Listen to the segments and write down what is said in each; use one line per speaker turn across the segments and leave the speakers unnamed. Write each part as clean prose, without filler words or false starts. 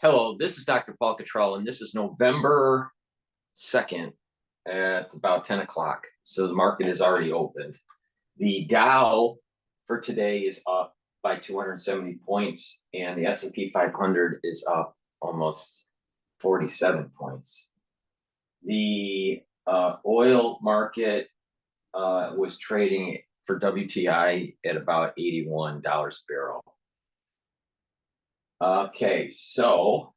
Hello, this is Dr. Paul Cottrell, and this is November 2nd at about 10 o'clock. So the market is already opened. The Dow for today is up by 270 points, and the S&P 500 is up almost 47 points. The oil market was trading for WTI at about $81 a barrel. Okay, so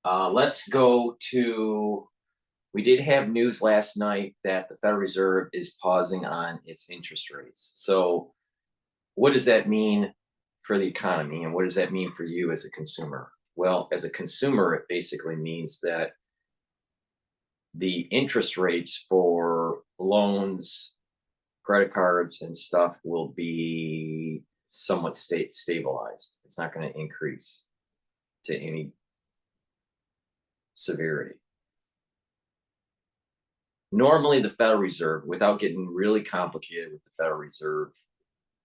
let's go to, we did have news last night that the Federal Reserve is pausing on its interest rates. So what does that mean for the economy, and what does that mean for you as a consumer? Well, as a consumer, it basically means that the interest rates for loans, credit cards, and stuff will be somewhat stabilized. It's not going to increase to any severity. Normally, the Federal Reserve, without getting really complicated with the Federal Reserve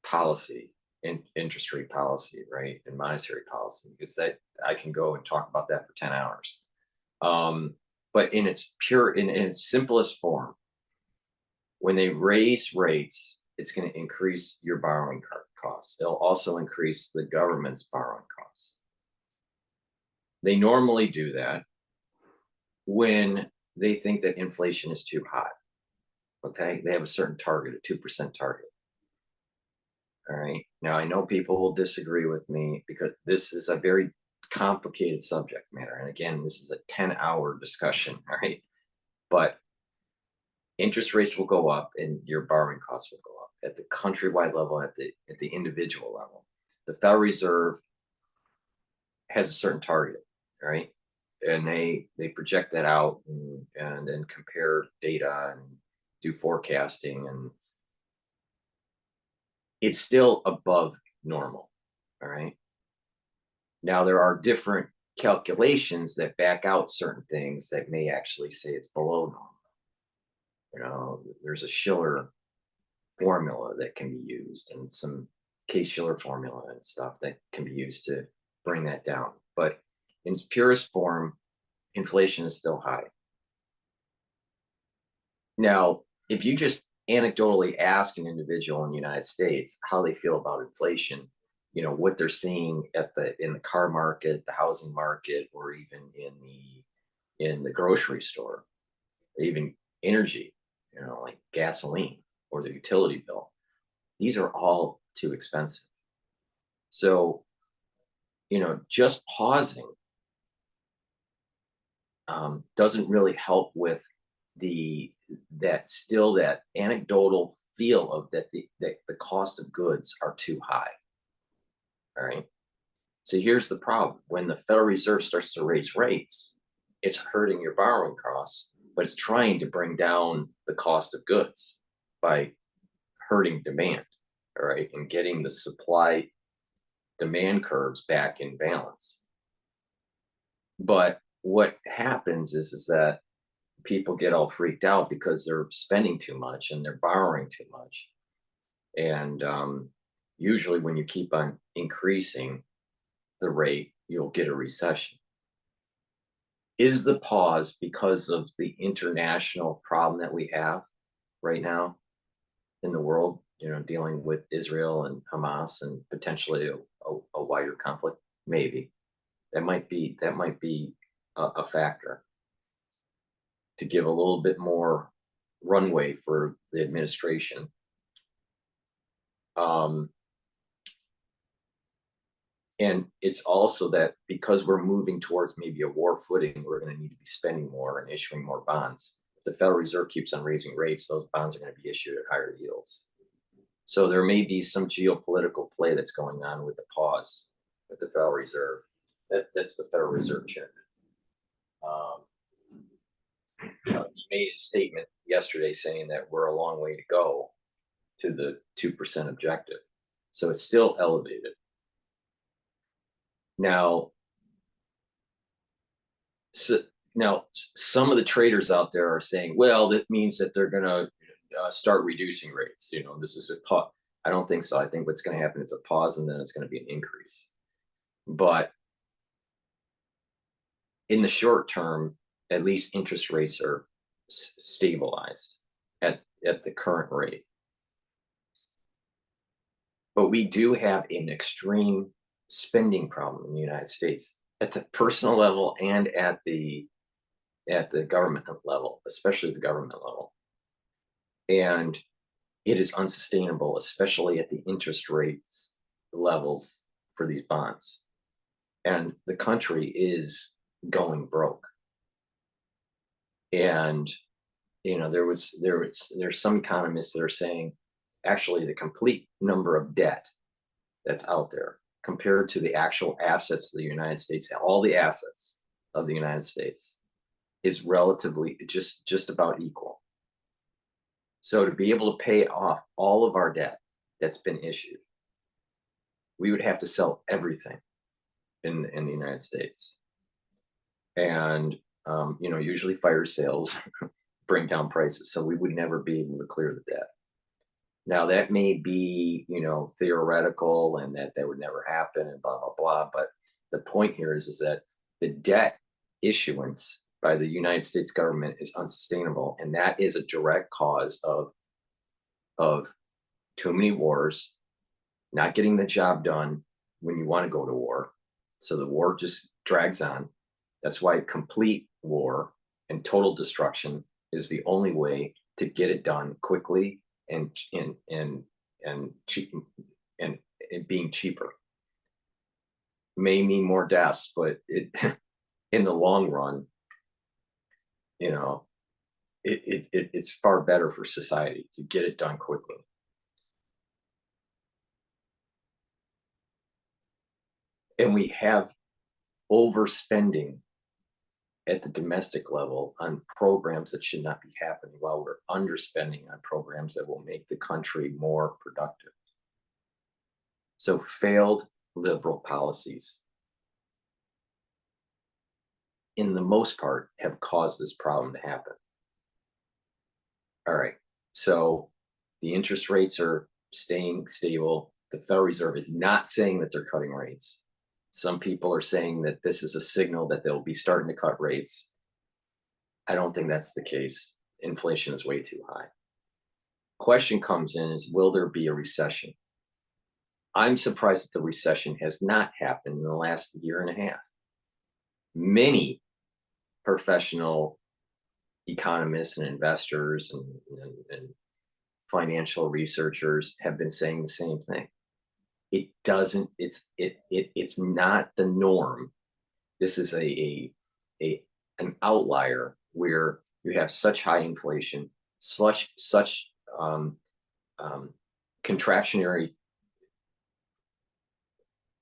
policy and interest rate policy, right, and monetary policy, because that I can go and talk about that for 10 hours. But in its in its simplest form, when they raise rates, it's going to increase your borrowing costs. It'll also increase the government's borrowing costs. They normally do that when they think that inflation is too high. Okay, they have a certain target, a 2% target. All right. Now, I know people will disagree with me because this is a very complicated subject matter. And again, this is a 10-hour discussion. All right. But interest rates will go up and your borrowing costs will go up at the countrywide level, at the individual level. The Federal Reserve has a certain target. All right. And they project that out and then compare data and do forecasting, and it's still above normal. All right. Now, there are different calculations that back out certain things that may actually say it's below normal. You know, there's a Shiller formula that can be used, and some Case-Shiller formula and stuff that can be used to bring that down. But in its purest form, inflation is still high. Now, if you just anecdotally ask an individual in the United States how they feel about inflation, you know, what they're seeing in the car market, the housing market, or even in the grocery store, even energy, you know, like gasoline or the utility bill, these are all too expensive. So, you know, just pausing doesn't really help with that anecdotal feel of that the cost of goods are too high. All right. So here's the problem: when the Federal Reserve starts to raise rates, it's hurting your borrowing costs, but it's trying to bring down the cost of goods by hurting demand. All right, and getting the supply demand curves back in balance. But what happens is that people get all freaked out because they're spending too much and they're borrowing too much. And usually when you keep on increasing the rate, you'll get a recession. Is the pause because of the international problem that we have right now in the world, you know, dealing with Israel and Hamas and potentially a wider conflict? Maybe. That might be a factor to give a little bit more runway for the administration. And it's also that because we're moving towards maybe a war footing, we're going to need to be spending more and issuing more bonds. If the Federal Reserve keeps on raising rates, those bonds are going to be issued at higher yields. So there may be some geopolitical play that's going on with the pause with the Federal Reserve. That's the Federal Reserve chairman. He made a statement yesterday saying that we're a long way to go to the 2% objective. So it's still elevated. Now, some of the traders out there are saying, well, that means that they're going to start reducing rates. You know, this is a pause. I don't think so. I think what's going to happen is a pause and then it's going to be an increase. But in the short term, at least interest rates are stabilized at the current rate. But we do have an extreme spending problem in the United States at the personal level and at the government level, especially the government level. And it is unsustainable, especially at the interest rates levels for these bonds. And the country is going broke. And there's some economists that are saying actually the complete number of debt that's out there compared to the actual assets of the United States, all the assets of the United States, is relatively just about equal. So to be able to pay off all of our debt that's been issued, we would have to sell everything in the United States. And usually fire sales bring down prices, so we would never be able to clear the debt. Now that may be, theoretical and that would never happen and blah, blah, blah. But the point here is that the debt issuance by the United States government is unsustainable. And that is a direct cause of too many wars, not getting the job done when you want to go to war. So the war just drags on. That's why complete war and total destruction is the only way to get it done quickly and cheap and being cheaper. May mean more deaths, but it in the long run, it's far better for society to get it done quickly. And we have overspending at the domestic level on programs that should not be happening, while we're underspending on programs that will make the country more productive. So failed liberal policies, in the most part, have caused this problem to happen. All right, so the interest rates are staying stable. The Federal Reserve is not saying that they're cutting rates. Some people are saying that this is a signal that they'll be starting to cut rates. I don't think that's the case. Inflation is way too high. Question comes in is, will there be a recession? I'm surprised that the recession has not happened in the last year and a half. Many professional economists and investors and financial researchers have been saying the same thing. It's not the norm. This is an outlier where you have such high inflation, such contractionary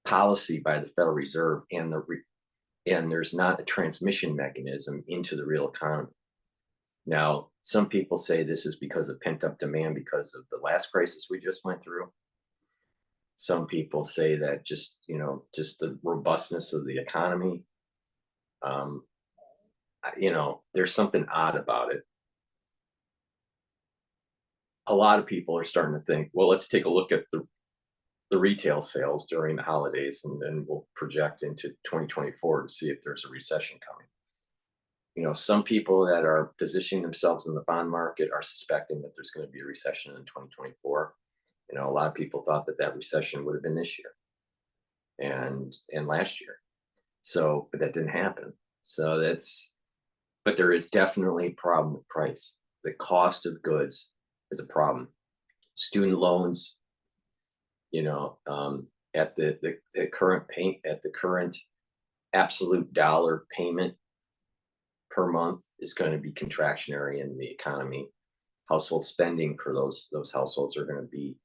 policy by the Federal Reserve, and there's not a transmission mechanism into the real economy. Now, some people say this is because of pent-up demand because of the last crisis we just went through. Some people say that just the robustness of the economy. There's something odd about it. A lot of people are starting to think, well, let's take a look at the retail sales during the holidays, and then we'll project into 2024 to see if there's a recession coming. Some people that are positioning themselves in the bond market are suspecting that there's going to be a recession in 2024. A lot of people thought that recession would have been this year and last year. So, but that didn't happen. So but there is definitely a problem with price. The cost of goods is a problem. Student loans, at the current absolute dollar payment per month is going to be contractionary in the economy. Household spending for those households are going to be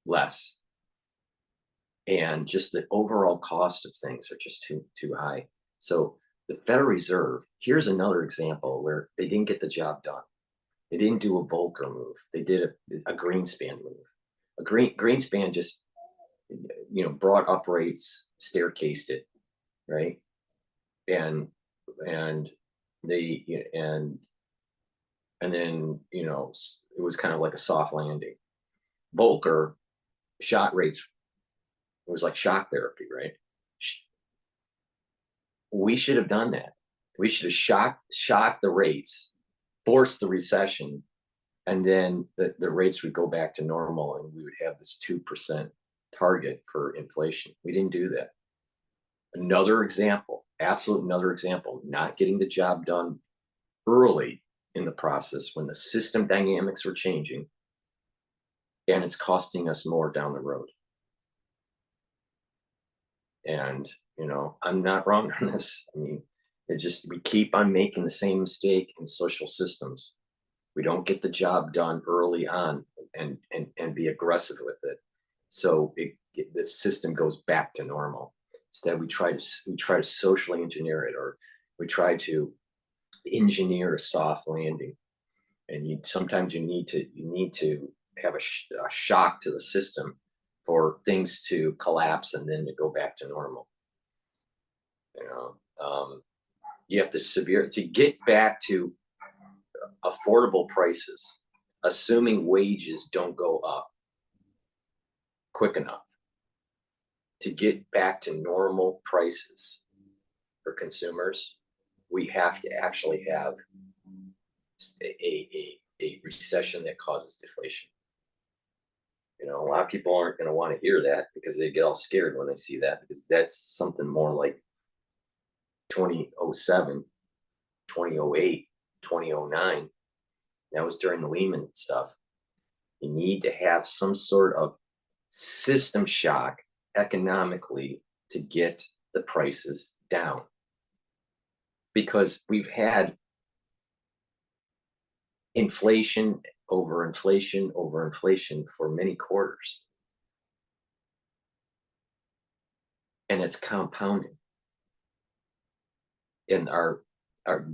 less. And just the overall cost of things are just too high. So the Federal Reserve, here's another example where they didn't get the job done. They didn't do a Volcker move. They did a Greenspan move. A Greenspan just brought up rates, staircased it, right? And then it was kind of like a soft landing. Volcker shot rates It was like shock therapy, right? We should have done that. We should have shocked the rates, forced the recession, and then the rates would go back to normal, and we would have this 2% target for inflation. We didn't do that. Another example, absolute another example, not getting the job done early in the process when the system dynamics are changing, and it's costing us more down the road. And, I'm not wrong on this. I mean, we keep on making the same mistake in social systems. We don't get the job done early on and be aggressive with it. So the system goes back to normal. Instead, we try to socially engineer it, or we try to engineer a soft landing. And sometimes you need to have a shock to the system for things to collapse and then to go back to normal. You have to get back to affordable prices, assuming wages don't go up quick enough. To get back to normal prices for consumers, we have to actually have a recession that causes deflation. A lot of people aren't going to want to hear that because they get all scared when they see that, because that's something more like 2007, 2008, 2009. That was during the Lehman stuff. You need to have some sort of system shock economically to get the prices down, because we've had inflation over inflation over inflation for many quarters, and it's compounding. And our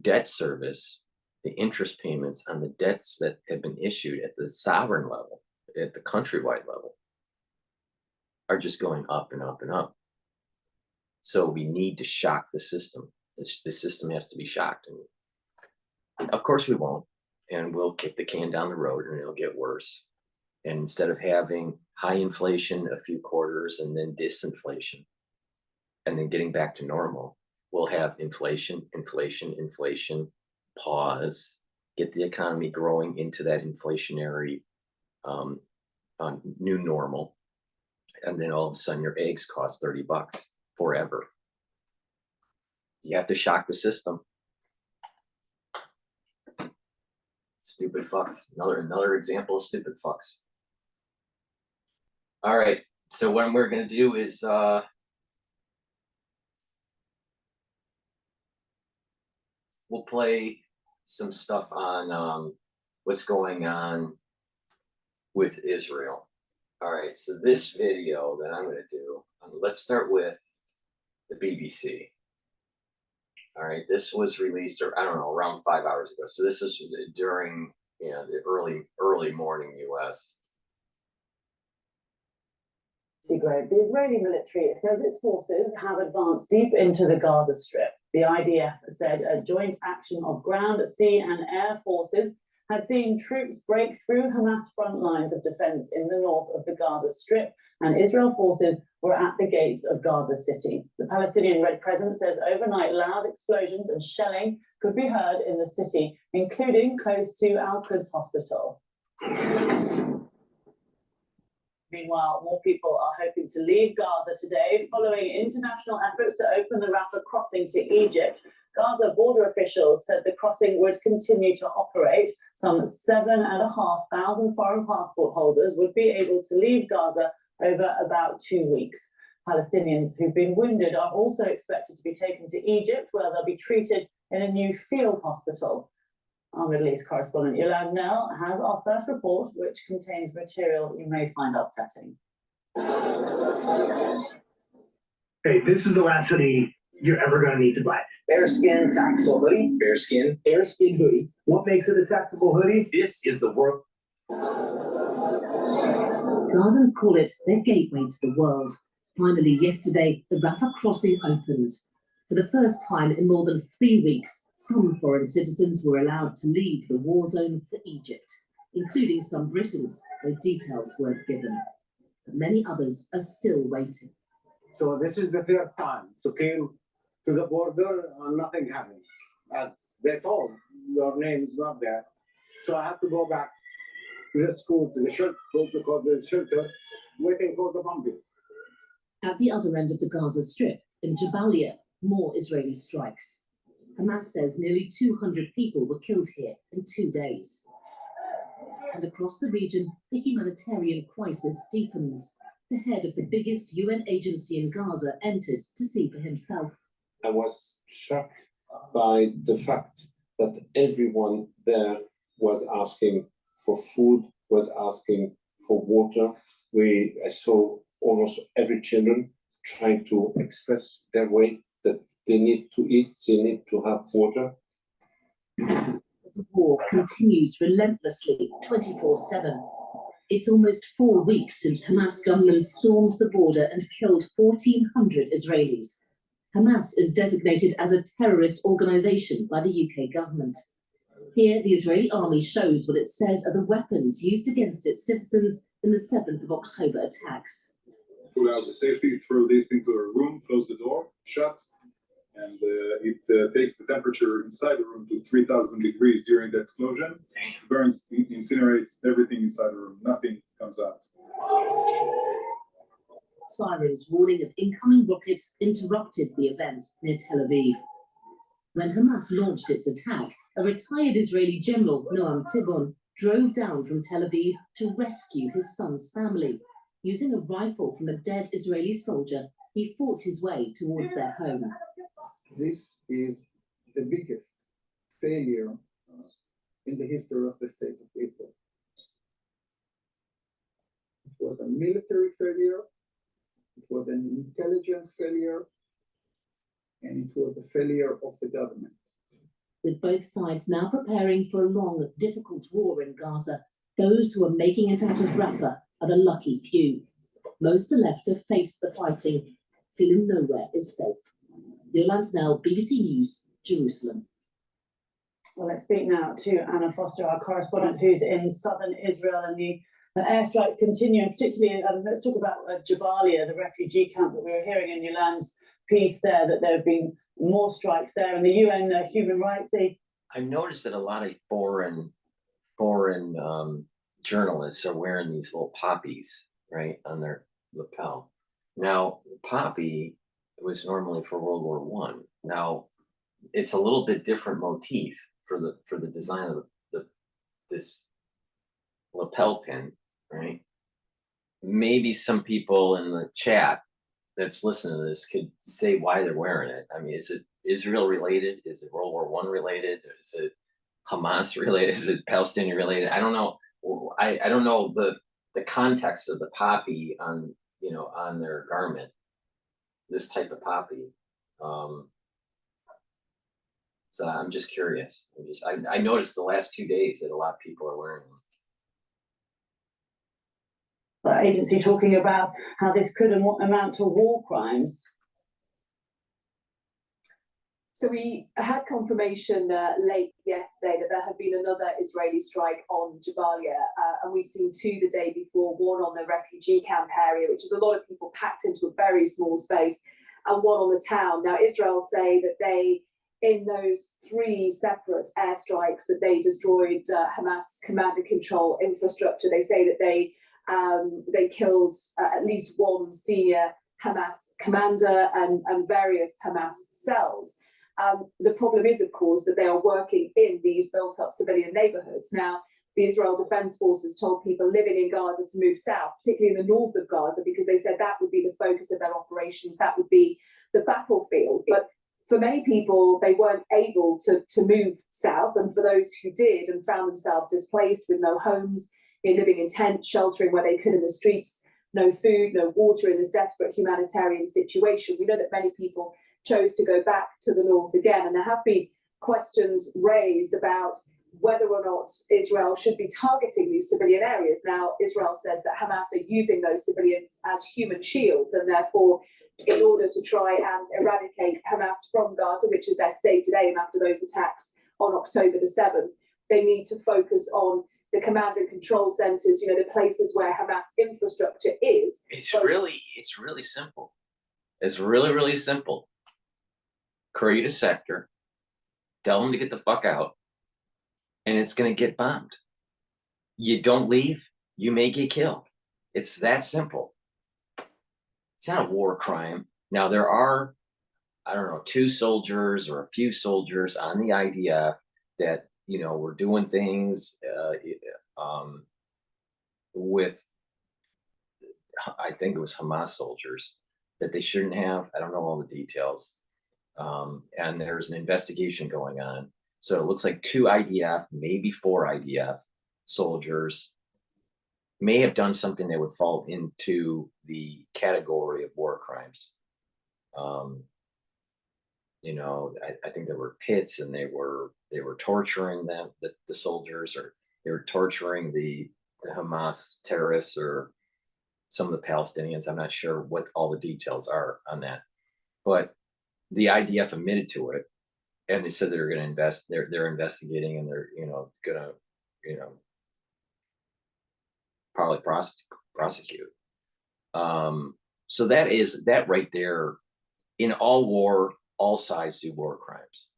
debt service, the interest payments on the debts that have been issued at the sovereign level, at the countrywide level, are just going up and up and up. So we need to shock the system. The system has to be shocked. And of course we won't. And we'll kick the can down the road and it'll get worse. And instead of having high inflation a few quarters and then disinflation and then getting back to normal, we'll have inflation, pause, get the economy growing into that inflationary new normal. And then all of a sudden your eggs cost $30 forever. You have to shock the system. Stupid fucks. Another example of stupid fucks. All right. So what we're going to do is we'll play some stuff on what's going on with Israel. All right. So this video that I'm going to do, let's start with the BBC. All right. This was released, or I don't know, around 5 hours ago. So this is during the early morning U.S.
The Israeli military says its forces have advanced deep into the Gaza Strip. The IDF said a joint action of ground, sea and air forces had seen troops break through Hamas front lines of defense in the north of the Gaza Strip, and Israel forces were at the gates of Gaza City. The Palestinian Red Crescent says overnight loud explosions and shelling could be heard in the city, including close to Al-Quds hospital. Meanwhile, more people are hoping to leave Gaza today following international efforts to open the Rafah crossing to Egypt. Gaza border officials said the crossing would continue to operate. Some 7,500 foreign passport holders would be able to leave Gaza over about 2 weeks. Palestinians who've been wounded are also expected to be taken to Egypt, where they'll be treated in a new field hospital. Our Middle East correspondent Yolande Nell has our first report, which contains material you may find upsetting.
Hey, this is the last hoodie you're ever going to need to buy.
Bearskin tactical hoodie.
Bearskin
hoodie.
What makes it a tactical hoodie?
This is the world.
Gazans call it their gateway to the world. Finally, yesterday, the Rafah crossing opened. For the first time in more than 3 weeks, some foreign citizens were allowed to leave the war zone for Egypt, including some Britons, though details weren't given. But many others are still waiting.
So this is the third time to came to the border and nothing happened. As they told, your name is not there. So I have to go back to the school, to the shelter, waiting for the bombing.
At the other end of the Gaza Strip, in Jabalia, more Israeli strikes. Hamas says nearly 200 people were killed here in 2 days. And across the region, the humanitarian crisis deepens. The head of the biggest UN agency in Gaza entered to see for himself.
I was shocked by the fact that everyone there was asking for food, was asking for water. I saw almost every children trying to express their way that they need to eat, they need to have water.
The war continues relentlessly, 24/7. It's almost 4 weeks since Hamas gunmen stormed the border and killed 1,400 Israelis. Hamas is designated as a terrorist organisation by the UK government. Here, the Israeli army shows what it says are the weapons used against its citizens in the 7th of October attacks.
Pull out the safety, throw this into a room, close the door, shut, and it takes the temperature inside the room to 3,000 degrees during the explosion. Burns, incinerates everything inside the room. Nothing comes out.
Sirens warning of incoming rockets interrupted the event near Tel Aviv. When Hamas launched its attack, a retired Israeli general, Noam Tibon, drove down from Tel Aviv to rescue his son's family. Using a rifle from a dead Israeli soldier, he fought his way towards their home.
This is the biggest failure in the history of the state of Israel. It was a military failure, it was an intelligence failure, and it was a failure of the government.
With both sides now preparing for a long, difficult war in Gaza, those who are making it out of Rafah are the lucky few. Most are left to face the fighting, feeling nowhere is safe. Yolanda Nell, BBC News, Jerusalem.
Well, let's speak now to Anna Foster, our correspondent who's in southern Israel, and the airstrikes continue, and particularly, let's talk about Jabalia, the refugee camp that we were hearing in Yolanda's piece there, that there have been more strikes there, and the UN Human Rights Aid.
I've noticed that a lot of foreign journalists are wearing these little poppies, right, on their lapel. Now, poppy was normally for World War I. Now, it's a little bit different motif for the design of this lapel pin, right? Maybe some people in the chat that's listening to this could say why they're wearing it. I mean, is it Israel related? Is it World War I related? Is it Hamas related? Is it Palestinian related? I don't know. I don't know the context of the poppy on their garment. This type of poppy. So I'm just curious. I noticed the last 2 days that a lot of people are wearing them.
Agency talking about how this could amount to war crimes.
So we had confirmation late yesterday that there had been another Israeli strike on Jabalia, and we've seen two the day before, one on the refugee camp area, which is a lot of people packed into a very small space, and one on the town. Now, Israel say that they, in those three separate airstrikes, that they destroyed Hamas command and control infrastructure. They say that they killed at least one senior Hamas commander and various Hamas cells. The problem is, of course, that they are working in these built-up civilian neighborhoods. Now, the Israel Defense Forces told people living in Gaza to move south, particularly in the north of Gaza, because they said that would be the focus of their operations, that would be the battlefield. But for many people, they weren't able to move south, and for those who did and found themselves displaced with no homes, living in tents, sheltering where they could in the streets, no food, no water in this desperate humanitarian situation. We know that many people chose to go back to the north again, and there have been questions raised about whether or not Israel should be targeting these civilian areas. Now, Israel says that Hamas are using those civilians as human shields, and therefore, in order to try and eradicate Hamas from Gaza, which is their stated aim after those attacks on October the 7th, they need to focus on the command and control centers, the places where Hamas infrastructure is.
It's really simple. It's really, really simple. Create a sector, tell them to get the fuck out, and it's going to get bombed. You don't leave, you may get killed. It's that simple. It's not a war crime. Now, there are, I don't know, 2 soldiers or a few soldiers on the IDF that, you know, were doing things with, I think it was Hamas soldiers that they shouldn't have. I don't know all the details. And there's an investigation going on. So it looks like 2 IDF, maybe 4 IDF soldiers may have done something that would fall into the category of war crimes. You know, I think there were pits, and they were torturing them, the soldiers, or they were torturing the Hamas terrorists or some of the Palestinians. I'm not sure what all the details are on that, but the IDF admitted to it, and they said they're going to invest. They're investigating, and they're, you know, gonna, you know, probably prosecute. So that right there. In all war, all sides do war crimes,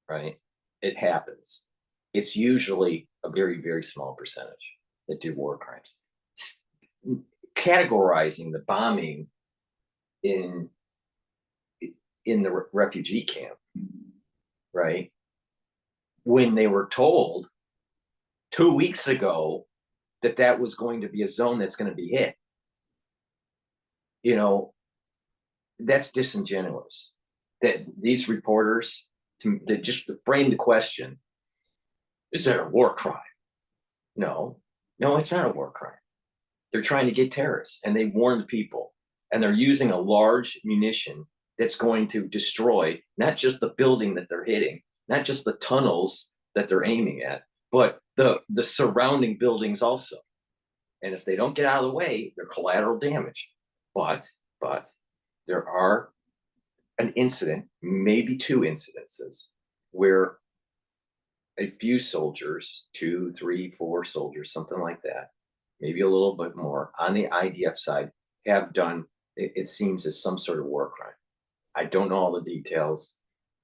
right? It happens. It's usually a very, very small percentage that do war crimes. Categorizing the bombing in the refugee camp, right? When they were told 2 weeks ago that that was going to be a zone that's going to be hit, you know, that's disingenuous. That these reporters, that just frame the question, is that a war crime? No, it's not a war crime. They're trying to get terrorists, and they warned people, and they're using a large munition that's going to destroy not just the building that they're hitting, not just the tunnels that they're aiming at, but the surrounding buildings also. And if they don't get out of the way, they're collateral damage. But there are an incident, maybe 2 incidences, where a few soldiers, 2, 3, 4 soldiers, something like that, maybe a little bit more on the IDF side, have done, it seems, as some sort of war crime. I don't know all the details,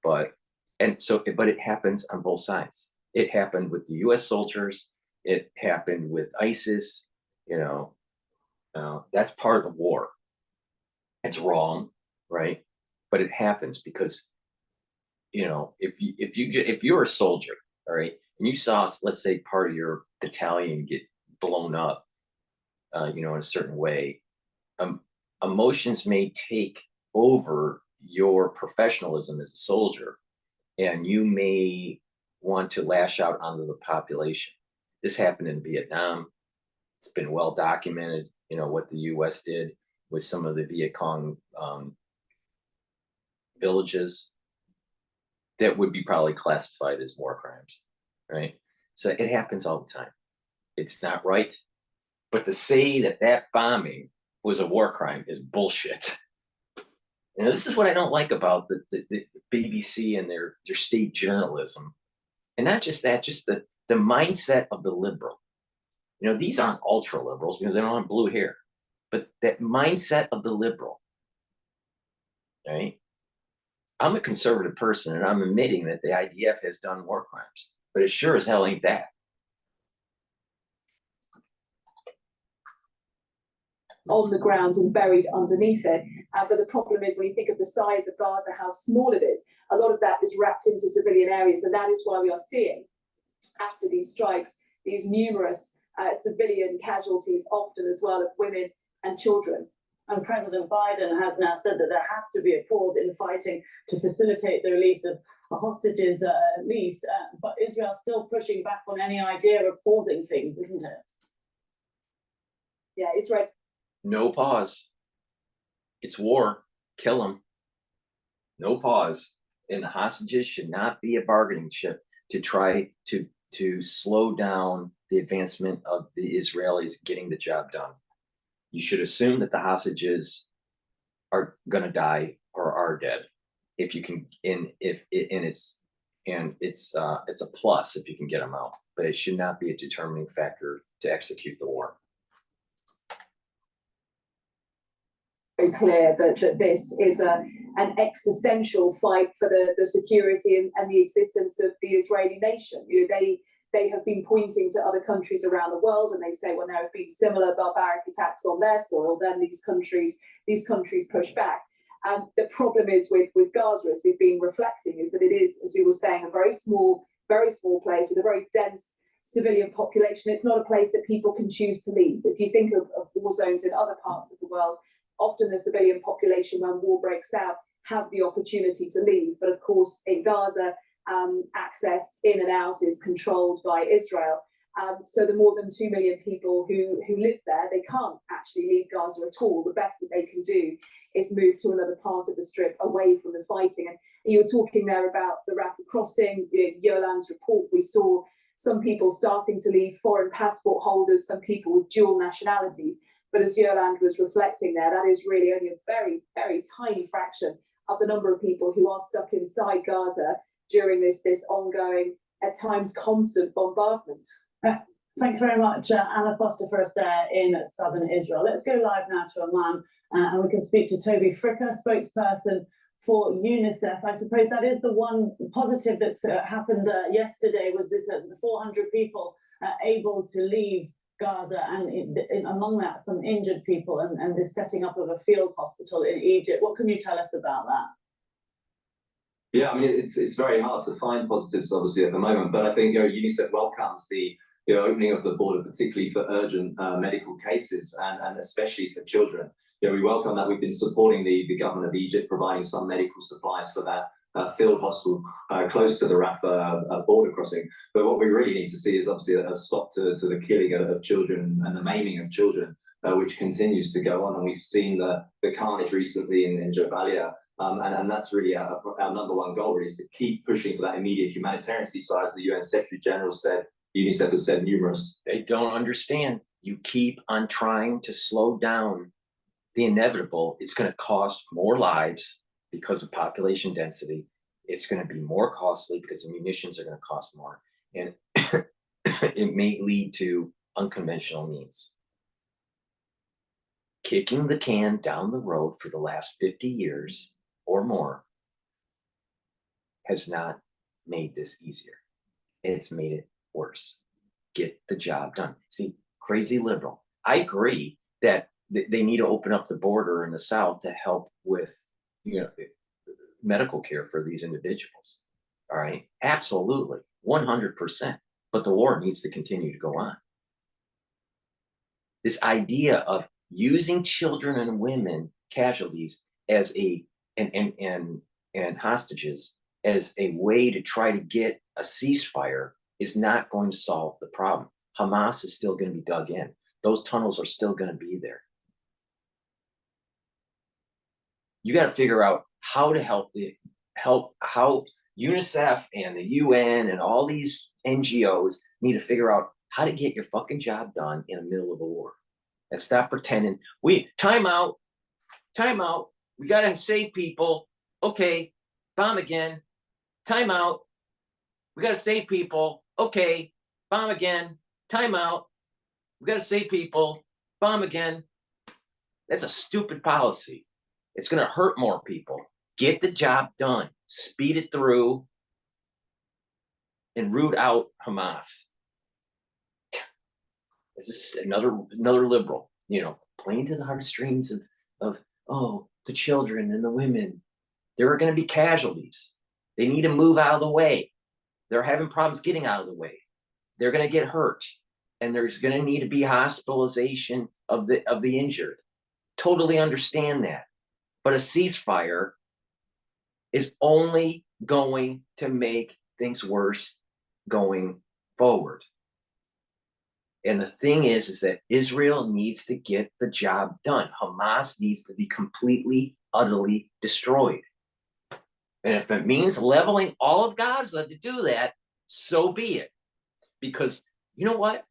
but it happens on both sides. It happened with the US soldiers, it happened with ISIS, you know, that's part of the war. It's wrong, right? But it happens because, you know, if you're a soldier, all right, and you saw, let's say, part of your battalion get blown up, you know, in a certain way, emotions may take over your professionalism as a soldier, and you may want to lash out onto the population. This happened in Vietnam. It's been well documented, you know, what the US did with some of the Viet Cong villages that would be probably classified as war crimes, right? So it happens all the time. It's not right. But to say that that bombing was a war crime is bullshit. You know, this is what I don't like about the BBC and their state journalism. And not just that, just the mindset of the liberal. You know, these aren't ultra liberals because they don't have blue hair, but that mindset of the liberal, right? I'm a conservative person, and I'm admitting that the IDF has done war crimes, but it sure as hell ain't that.
On the ground and buried underneath it. But the problem is, when you think of the size of Gaza, how small it is, a lot of that is wrapped into civilian areas. And that is why we are seeing, after these strikes, these numerous civilian casualties, often as well, of women and children.
And President Biden has now said that there has to be a pause in fighting to facilitate the release of hostages, at least. But Israel's still pushing back on any idea of pausing things, isn't it?
Yeah, Israel.
No pause. It's war. Kill them. No pause. And the hostages should not be a bargaining chip to try to slow down the advancement of the Israelis getting the job done. You should assume that the hostages are going to die or are dead. If you can, it's a plus if you can get them out, but it should not be a determining factor to execute the war.
very clear that this is an existential fight for the security and the existence of the Israeli nation. You know, they have been pointing to other countries around the world, and they say when there have been similar barbaric attacks on their soil, then these countries push back. The problem is with Gaza, as we've been reflecting, is that it is, as we were saying, a very small place with a very dense civilian population. It's not a place that people can choose to leave. If you think of war zones in other parts of the world, often the civilian population, when war breaks out, have the opportunity to leave. But of course, in Gaza, access in and out is controlled by Israel. So the more than 2 million people who live there, they can't actually leave Gaza at all. The best that they can do is move to another part of the strip away from the fighting. And you were talking there about the Rafah crossing, Yolan's report. We saw some people starting to leave, foreign passport holders, some people with dual nationalities. But as Yoland was reflecting there, that is really only a very, very tiny fraction of the number of people who are stuck inside Gaza during this ongoing, at times constant bombardment.
Thanks very much, Anna Foster, for us there in southern Israel. Let's go live now to Amman, and we can speak to Toby Fricker, spokesperson for UNICEF. I suppose that is the one positive that's happened yesterday, was this 400 people able to leave Gaza, and among that some injured people, and this setting up of a field hospital in Egypt. What can you tell us about that?
Yeah, I mean, it's very hard to find positives, obviously, at the moment, but I think UNICEF welcomes the opening of the border, particularly for urgent medical cases and especially for children. We welcome that. We've been supporting the government of Egypt, providing some medical supplies for that field hospital close to the Rafah border crossing. But what we really need to see is obviously a stop to the killing of children and the maiming of children, which continues to go on. And we've seen the carnage recently in Jabalia. And that's really our number one goal, really, is to keep pushing for that immediate humanitarian ceasefire. As the UN Secretary General said, UNICEF has said numerous.
They don't understand. You keep on trying to slow down the inevitable. It's going to cost more lives because of population density. It's going to be more costly because the munitions are going to cost more. And it may lead to unconventional means. Kicking the can down the road for the last 50 years or more has not made this easier. It's made it worse. Get the job done. See, crazy liberal. I agree that they need to open up the border in the south to help with, medical care for these individuals. All right, absolutely, 100%. But the war needs to continue to go on. This idea of using children and women casualties as and hostages as a way to try to get a ceasefire is not going to solve the problem. Hamas is still going to be dug in. Those tunnels are still going to be there. You got to figure out how to how UNICEF and the UN and all these NGOs need to figure out how to get your fucking job done in the middle of a war. And stop pretending. Time out. We got to save people. Okay, bomb again. Time out. We got to save people. Okay, bomb again. Time out. We got to save people. Bomb again. That's a stupid policy. It's going to hurt more people. Get the job done. Speed it through and root out Hamas. This is another liberal, playing to the heartstrings of the children and the women. There are going to be casualties. They need to move out of the way. They're having problems getting out of the way. They're going to get hurt, and there's going to need to be hospitalization of the injured. Totally understand that. But a ceasefire is only going to make things worse going forward. And the thing is that Israel needs to get the job done. Hamas needs to be completely, utterly destroyed. And if it means leveling all of Gaza to do that, so be it. Because you know what?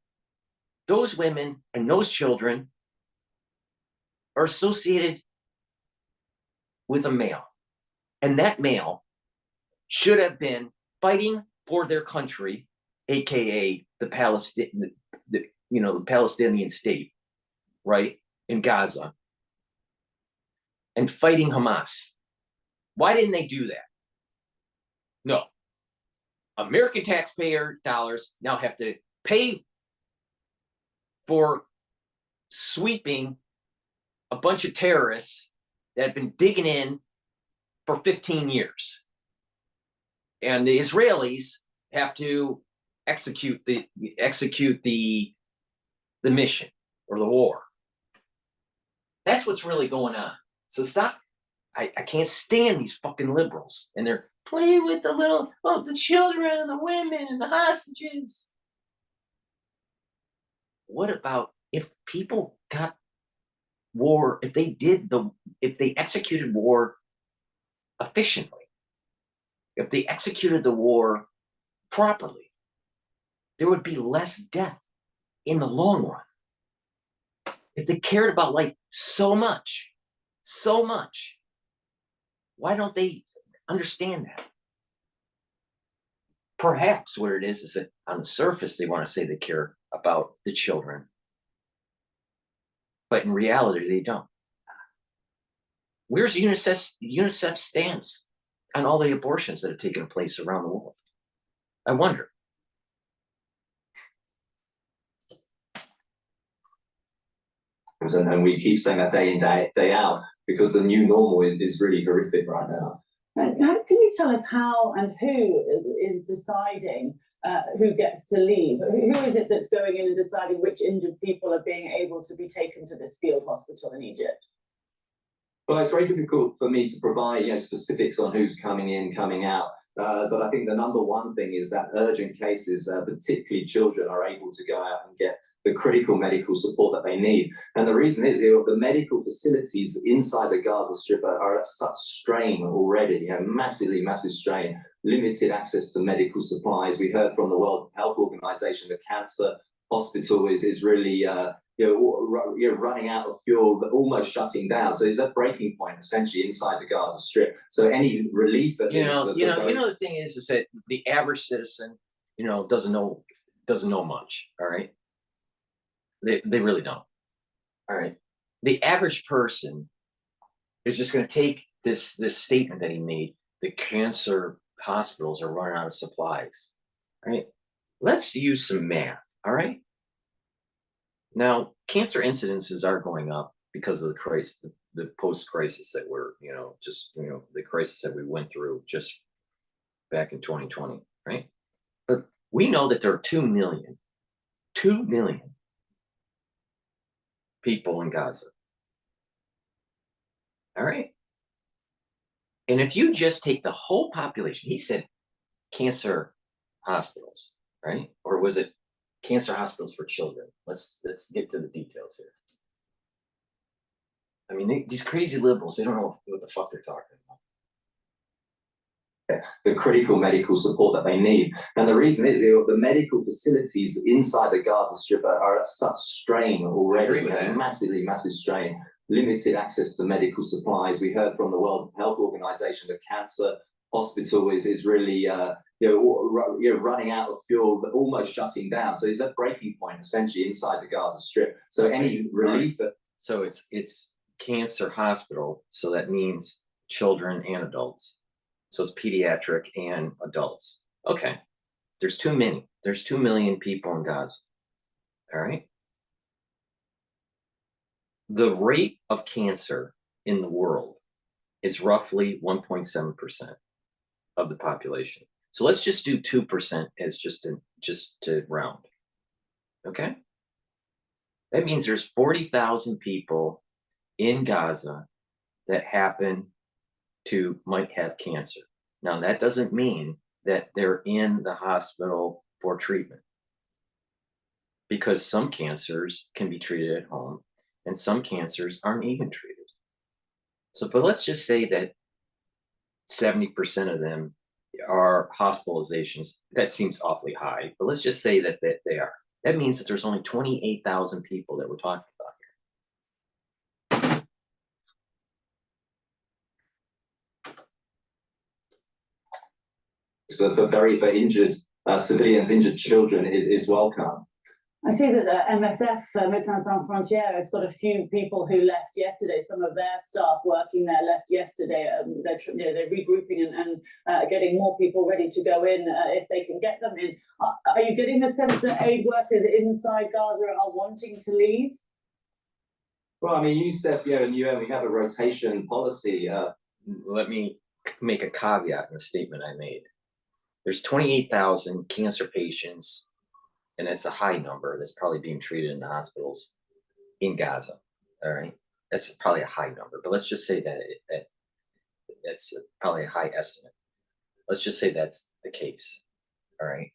Those women and those children are associated with a male. And that male should have been fighting for their country, aka the Palestinian state, right, in Gaza. and fighting Hamas. Why didn't they do that? No. American taxpayer dollars now have to pay for sweeping a bunch of terrorists that have been digging in for 15 years. And the Israelis have to execute the mission or the war. That's what's really going on. So stop. I can't stand these fucking liberals and they're playing with the children and the women and the hostages. What about if people got war, if they executed war efficiently, if they executed the war properly, there would be less death in the long run. If they cared about life so much, why don't they understand that? Perhaps what it is that on the surface they want to say they care about the children, but in reality they don't. Where's UNICEF's stance on all the abortions that have taken place around the world? I wonder.
And we keep saying that day in, day out, because the new normal is really horrific right now.
And can you tell us how and who is deciding who gets to leave? Who is it that's going in and deciding which injured people are being able to be taken to this field hospital in Egypt?
Well, it's very difficult for me to provide specifics on who's coming in, coming out. But I think the number one thing is that urgent cases, particularly children, are able to go out and get the critical medical support that they need. And the reason is the medical facilities inside the Gaza Strip are at such strain already, massive strain, limited access to medical supplies. We heard from the World Health Organization, the cancer hospital is really running out of fuel, almost shutting down. So it's a breaking point essentially inside the Gaza Strip. So any relief at
the thing is that the average citizen, doesn't know much. All right. They really don't. All right. The average person is just going to take this statement that he made. The cancer hospitals are running out of supplies. All right. Let's use some math. All right. Now, cancer incidences are going up because of the crisis, the post-crisis that we're, the crisis that we went through just back in 2020, right? But we know that there are 2 million people in Gaza. All right. And if you just take the whole population, he said cancer hospitals, right? Or was it cancer hospitals for children? Let's get to the details here. I mean, these crazy liberals, they don't know what the fuck they're talking about.
The critical medical support that they need. And the reason is the medical facilities inside the Gaza Strip are at such strain already, massive strain, limited access to medical supplies. We heard from the World Health Organization, the cancer hospital is really running out of fuel, but almost shutting down. So it's a breaking point essentially inside the Gaza Strip. So any relief.
So it's cancer hospital. So that means children and adults. So it's pediatric and adults. Okay. There's too many. There's 2 million people in Gaza. All right. The rate of cancer in the world is roughly 1.7% of the population. So let's just do 2% as just to round. Okay. That means there's 40,000 people in Gaza that might have cancer. Now, that doesn't mean that they're in the hospital for treatment, because some cancers can be treated at home and some cancers aren't even treated. So, but let's just say that 70% of them are hospitalizations. That seems awfully high, but let's just say that they are. That means that there's only 28,000 people that we're talking about here.
For injured civilians, injured children is welcome.
I see that MSF, Médecins Sans Frontières, has got a few people who left yesterday. Some of their staff working there left yesterday. They're regrouping and getting more people ready to go in if they can get them in. Are you getting the sense that aid workers inside Gaza are wanting to leave?
Well, I mean, UNICEF, and UN, we have a rotation policy.
Let me make a caveat in the statement I made. There's 28,000 cancer patients, and it's a high number that's probably being treated in the hospitals in Gaza. All right, that's probably a high number, but let's just say that that's probably a high estimate. Let's just say that's the case. All right.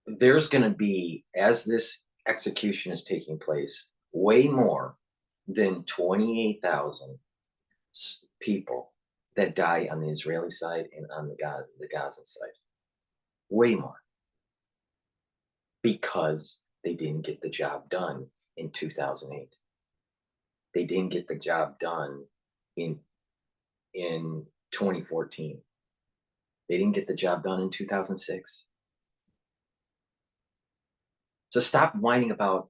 There's going to be, as this execution is taking place, way more than 28,000 people that die on the Israeli side and on the Gaza side. Way more. Because they didn't get the job done in 2008. They didn't get the job done in 2014. They didn't get the job done in 2006. So stop whining about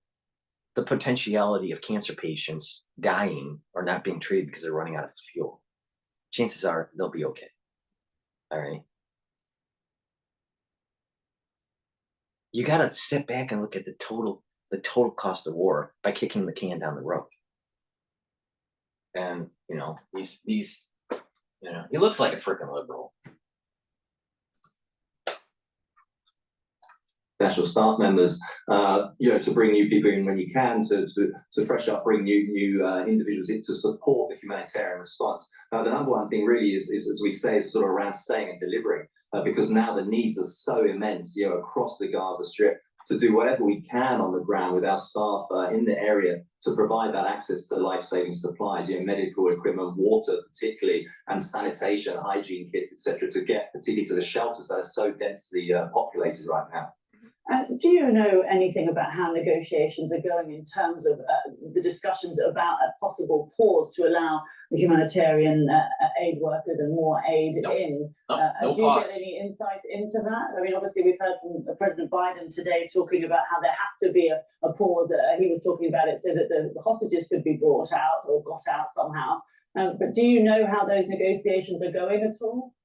the potentiality of cancer patients dying or not being treated because they're running out of fuel. Chances are they'll be okay. All right. You got to sit back and look at the total cost of war by kicking the can down the road. And these he looks like a freaking liberal.
National staff members, to bring new people in when you can, to fresh up, bring new individuals in to support the humanitarian response. The number one thing really is, as we say, is sort of around staying and delivering, because now the needs are so immense, across the Gaza Strip, to do whatever we can on the ground with our staff in the area to provide that access to life-saving supplies, medical equipment, water particularly, and sanitation, hygiene kits, etc., to get particularly to the shelters that are so densely populated right now.
Do you know anything about how negotiations are going in terms of the discussions about a possible pause to allow the humanitarian aid workers and more aid in?
No
do you
pause.
get any insight into that? I mean, obviously, we've heard from President Biden today talking about how there has to be a pause. He was talking about it so that the hostages could be brought out or got out somehow. But do you know how those negotiations are going at all?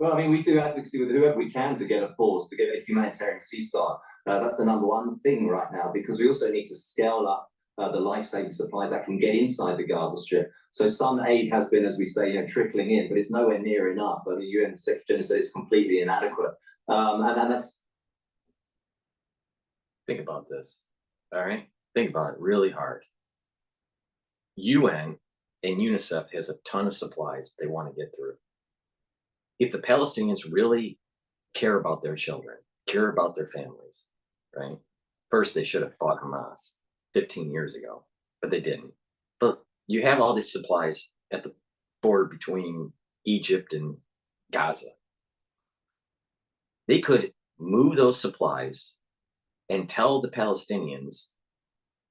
Well, I mean, we do advocacy with whoever we can to get a pause, to get a humanitarian ceasefire. That's the number one thing right now, because we also need to scale up the life-saving supplies that can get inside the Gaza Strip. So some aid has been, as we say, trickling in, but it's nowhere near enough. I mean, UN Secretary General said it's completely inadequate. And that's...
Think about this, all right? Think about it really hard. UN and UNICEF has a ton of supplies they want to get through. If the Palestinians really care about their children, care about their families, right? First, they should have fought Hamas 15 years ago, but they didn't. But you have all these supplies at the border between Egypt and Gaza. They could move those supplies and tell the Palestinians,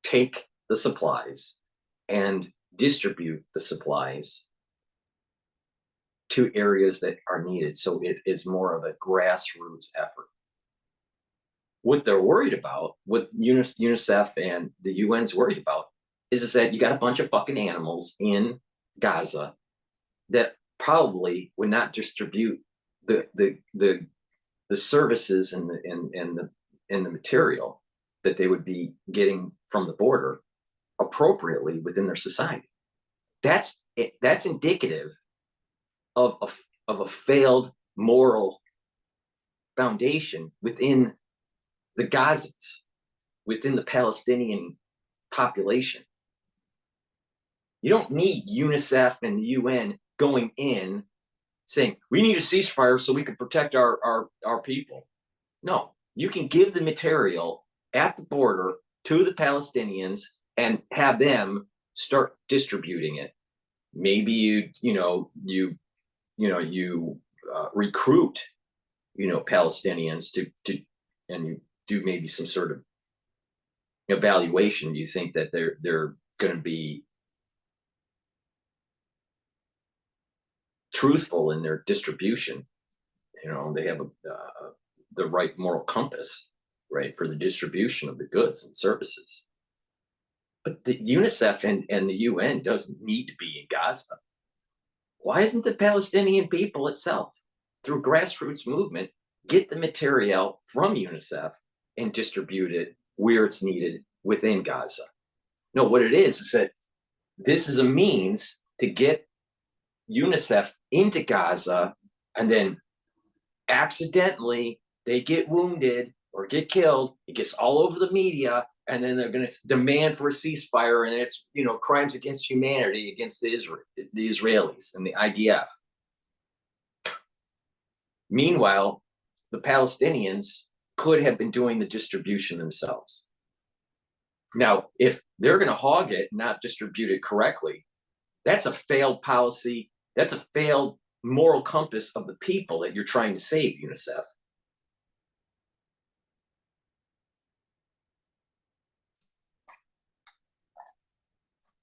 take the supplies and distribute the supplies to areas that are needed. So it is more of a grassroots effort. What they're worried about, what UNICEF and the UN's worried about, is that you got a bunch of fucking animals in Gaza that probably would not distribute the services and the material that they would be getting from the border appropriately within their society. That's indicative of a failed moral foundation within the Gazans, within the Palestinian population. You don't need UNICEF and the UN going in saying, we need a ceasefire so we can protect our people. No, you can give the material at the border to the Palestinians and have them start distributing it. Maybe you recruit, Palestinians to, and you do maybe some sort of evaluation. Do you think that they're going to be truthful in their distribution? They have the right moral compass, right, for the distribution of the goods and services. But the UNICEF and the UN doesn't need to be in Gaza. Why isn't the Palestinian people itself, through grassroots movement, get the material from UNICEF and distribute it where it's needed within Gaza? No, what it is that this is a means to get UNICEF into Gaza, and then accidentally they get wounded or get killed. It gets all over the media, and then they're going to demand for a ceasefire, and it's, you know, crimes against humanity against the Israelis and the IDF. Meanwhile, the Palestinians could have been doing the distribution themselves. Now, if they're going to hog it, not distribute it correctly, that's a failed policy. That's a failed moral compass of the people that you're trying to save, UNICEF.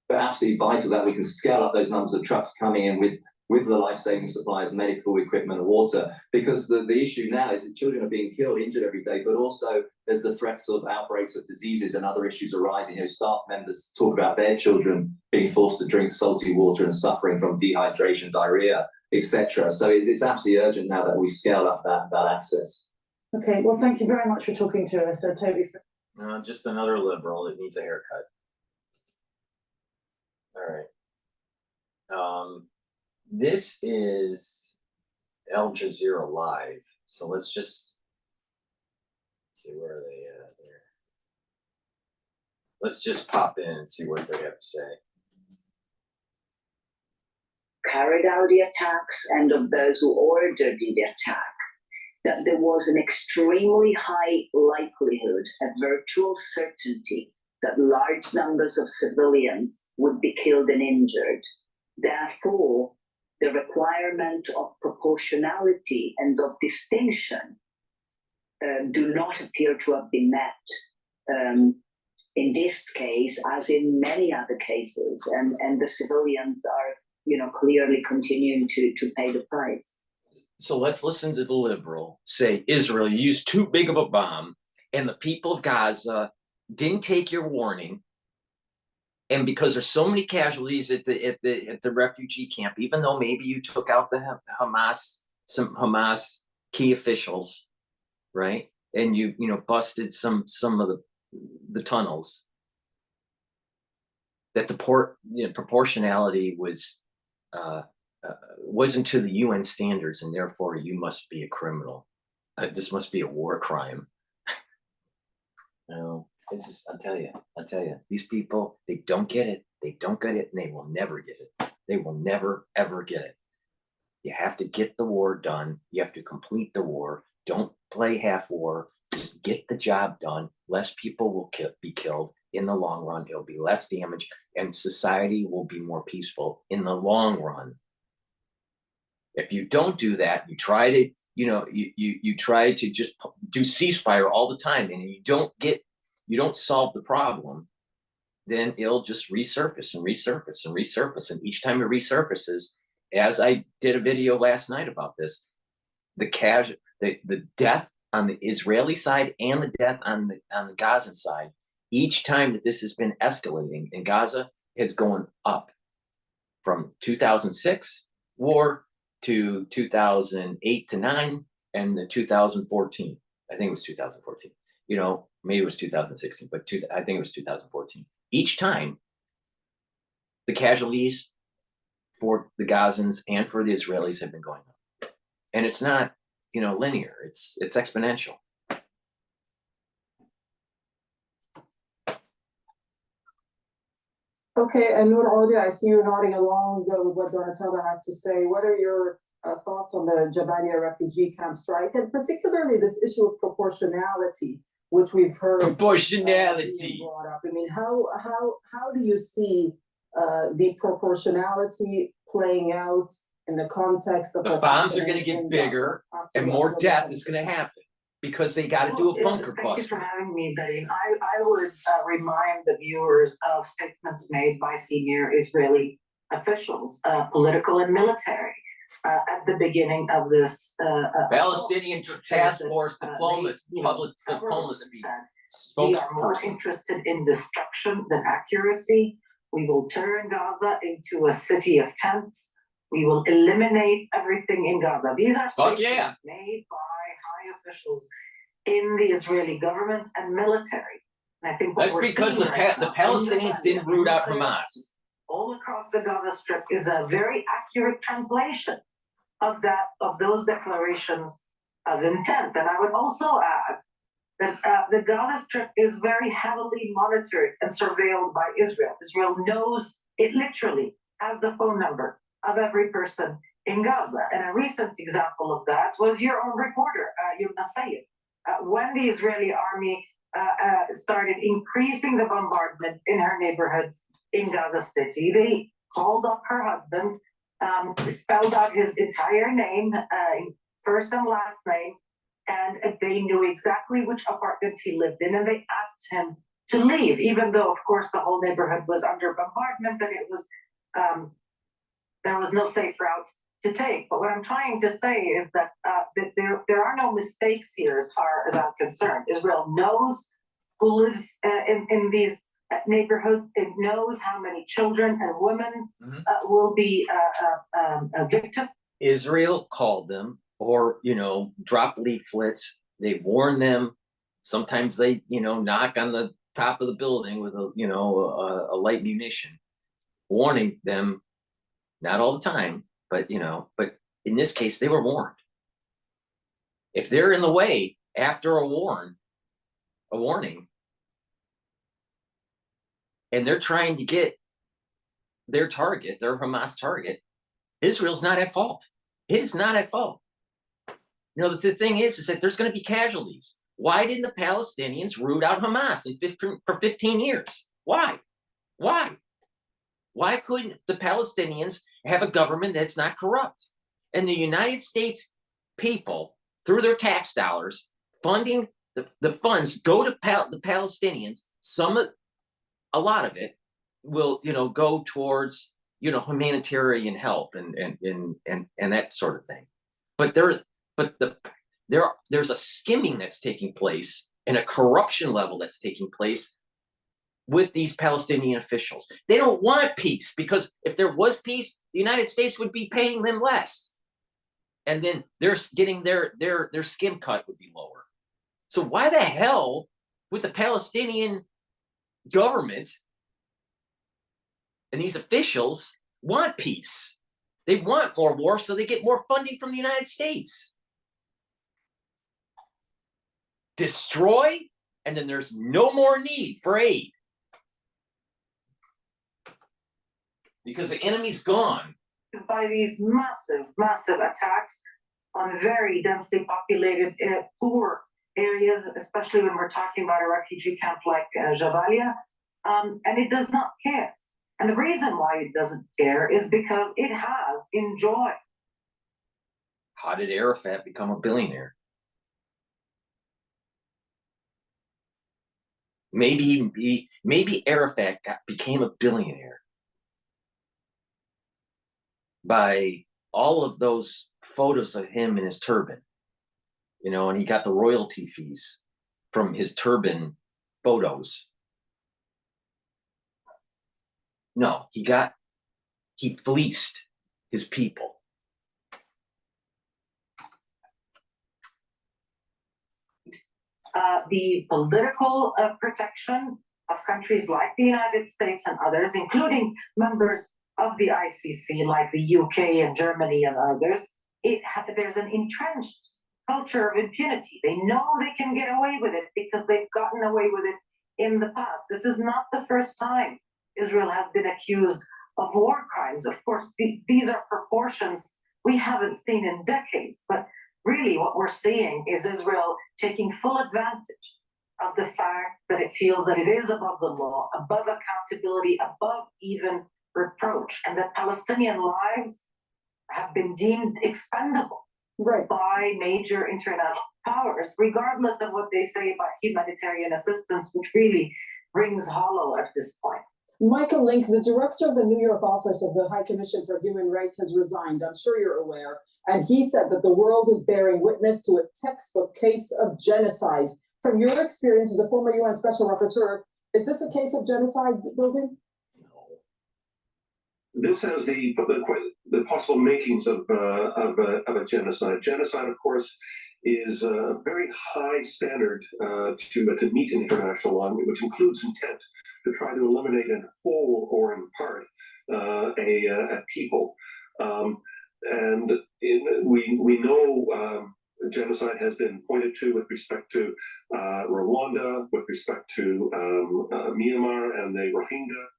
But absolutely vital that we can scale up those numbers of trucks coming in with the life-saving supplies, medical equipment, and water, because the issue now is that children are being killed, injured every day, but also there's the threats of outbreaks of diseases and other issues arising. You know, staff members talk about their children being forced to drink salty water and suffering from dehydration, diarrhea, etc. So it's absolutely urgent now that we scale up that access.
Okay, well, thank you very much for talking to us, Toby.
Just another liberal that needs a haircut. All right. This is Al Jazeera Live. So let's just see, where are they at here? Let's just pop in and see what they have to say.
Carried out the attacks and of those who ordered the attack, that there was an extremely high likelihood, a virtual certainty, that large numbers of civilians would be killed and injured. Therefore, the requirement of proportionality and of distinction do not appear to have been met in this case, as in many other cases, and the civilians are, you know, clearly continuing to pay the price.
So let's listen to the liberal say Israel used too big of a bomb, and the people of Gaza didn't take your warning. And because there's so many casualties at the refugee camp, even though maybe you took out the some Hamas key officials, right? And you busted some of the tunnels, that the proportionality was wasn't to the UN standards, and therefore you must be a criminal. This must be a war crime. No. This is, I'll tell you, these people, they don't get it. They don't get it, and they will never get it. They will never, ever get it. You have to get the war done. You have to complete the war. Don't play half war. Just get the job done. Less people will be killed in the long run. It'll be less damage, and society will be more peaceful in the long run. If you don't do that, you try to, you try to just do ceasefire all the time, and you don't solve the problem, then it'll just resurface and resurface and resurface. And each time it resurfaces, as I did a video last night about this, the death on the Israeli side and the death on the Gazan side, each time that this has been escalating in Gaza has gone up from 2006 war to 2008 to 9 and the 2014. I think it was 2014. Maybe it was 2016, but I think it was 2014. Each time, the casualties for the Gazans and for the Israelis have been going up, and it's not, linear. It's exponential.
Okay, and Noor Audi, I see you nodding along with what Donatella had to say. What are your thoughts on the Jabalia refugee camp strike, and particularly this issue of proportionality, which we've heard
proportionality
brought up? I mean, how do you see the proportionality playing out in the context of
the bombs are going to get bigger and more death is going to happen because they got to do a bunker buster.
Thank you for having me, Betty. I would remind the viewers of statements made by senior Israeli officials, political and military, at the beginning of this.
Palestinian Task Force public
several of them
diplomacy
said, we are more
spokesperson.
interested in destruction than accuracy. We will turn Gaza into a city of tents. We will eliminate everything in Gaza. These are statements made by high officials in the Israeli government and military. And I think
That's because the Palestinians didn't root out Hamas.
All across the Gaza Strip is a very accurate translation of those declarations of intent. And I would also add that the Gaza Strip is very heavily monitored and surveilled by Israel. Israel knows, it literally has the phone number of every person in Gaza. And a recent example of that was your own reporter, Yumna Sayed. When the Israeli army started increasing the bombardment in her neighborhood in Gaza City, they called up her husband, spelled out his entire name, first and last name, and they knew exactly which apartment he lived in, and they asked him to leave, even though, of course, the whole neighborhood was under bombardment, and it was there was no safe route to take. But what I'm trying to say is that there are no mistakes here, as far as I'm concerned. Israel knows who lives in these neighborhoods. It knows how many children and women will be victims.
Israel called them, or drop leaflets. They warn them. Sometimes they knock on the top of the building with a light munition, warning them. Not all the time, but in this case they were warned. If they're in the way after a warning, and they're trying to get their target, their Hamas target, Israel's not at fault. It is not at fault. The thing is that there's going to be casualties. Why didn't the Palestinians root out Hamas for 15 years? Why? Why couldn't the Palestinians have a government that's not corrupt? And the United States people, through their tax dollars, funding the funds go to the Palestinians. A lot of it will, go towards, humanitarian help and that sort of thing. But there's a skimming that's taking place and a corruption level that's taking place with these Palestinian officials. They don't want peace, because if there was peace, the United States would be paying them less. And then they're getting their skin cut would be lower. So why the hell would the Palestinian government and these officials want peace? They want more war so they get more funding from the United States. Destroy, and then there's no more need for aid. Because the enemy's gone.
Is by these massive attacks on very densely populated, poor areas, especially when we're talking about a refugee camp like Jabalia, and it does not care. And the reason why it doesn't care is because it has enjoyed.
How did Arafat become a billionaire? Maybe Arafat became a billionaire by all of those photos of him in his turban, and he got the royalty fees from his turban photos. No, he fleeced his people.
The political protection of countries like the United States and others, including members of the ICC, like the UK and Germany and others, there's an entrenched culture of impunity. They know they can get away with it because they've gotten away with it in the past. This is not the first time Israel has been accused of war crimes. Of course, these are proportions we haven't seen in decades, but really what we're seeing is Israel taking full advantage of the fact that it feels that it is above the law, above accountability, above even reproach, and that Palestinian lives have been deemed expendable by major international powers, regardless of what they say about humanitarian assistance, which really rings hollow at this point.
Michael Link, the director of the New York office of the High Commission for Human Rights, has resigned. I'm sure you're aware. And he said that the world is bearing witness to a textbook case of genocide. From your experience as a former UN Special Rapporteur, is this a case of genocide, building?
This has the possible makings of a genocide. Genocide, of course, is a very high standard to meet in international law, which includes intent to try to eliminate in whole or in part a people. We know genocide has been pointed to with respect to Rwanda, with respect to Myanmar and the Rohingya.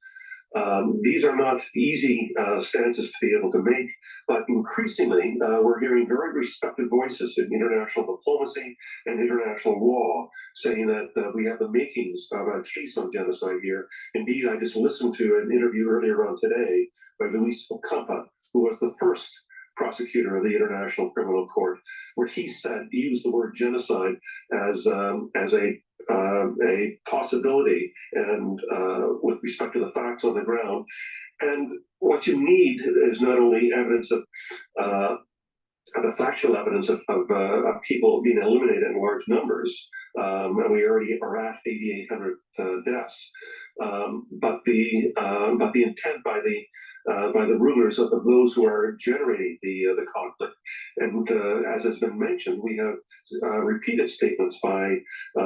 These are not easy stances to be able to make, but increasingly we're hearing very respected voices in international diplomacy and international law saying that we have the makings of a case on genocide here. Indeed, I just listened to an interview earlier on today by Luis Ocampa, who was the first prosecutor of the International Criminal Court, where he used the word genocide as a possibility and with respect to the facts on the ground. And what you need is not only evidence of the factual evidence of people being eliminated in large numbers, and we already are at 8,800 deaths, but the intent by the rulers of those who are generating the conflict. And as has been mentioned, we have repeated statements by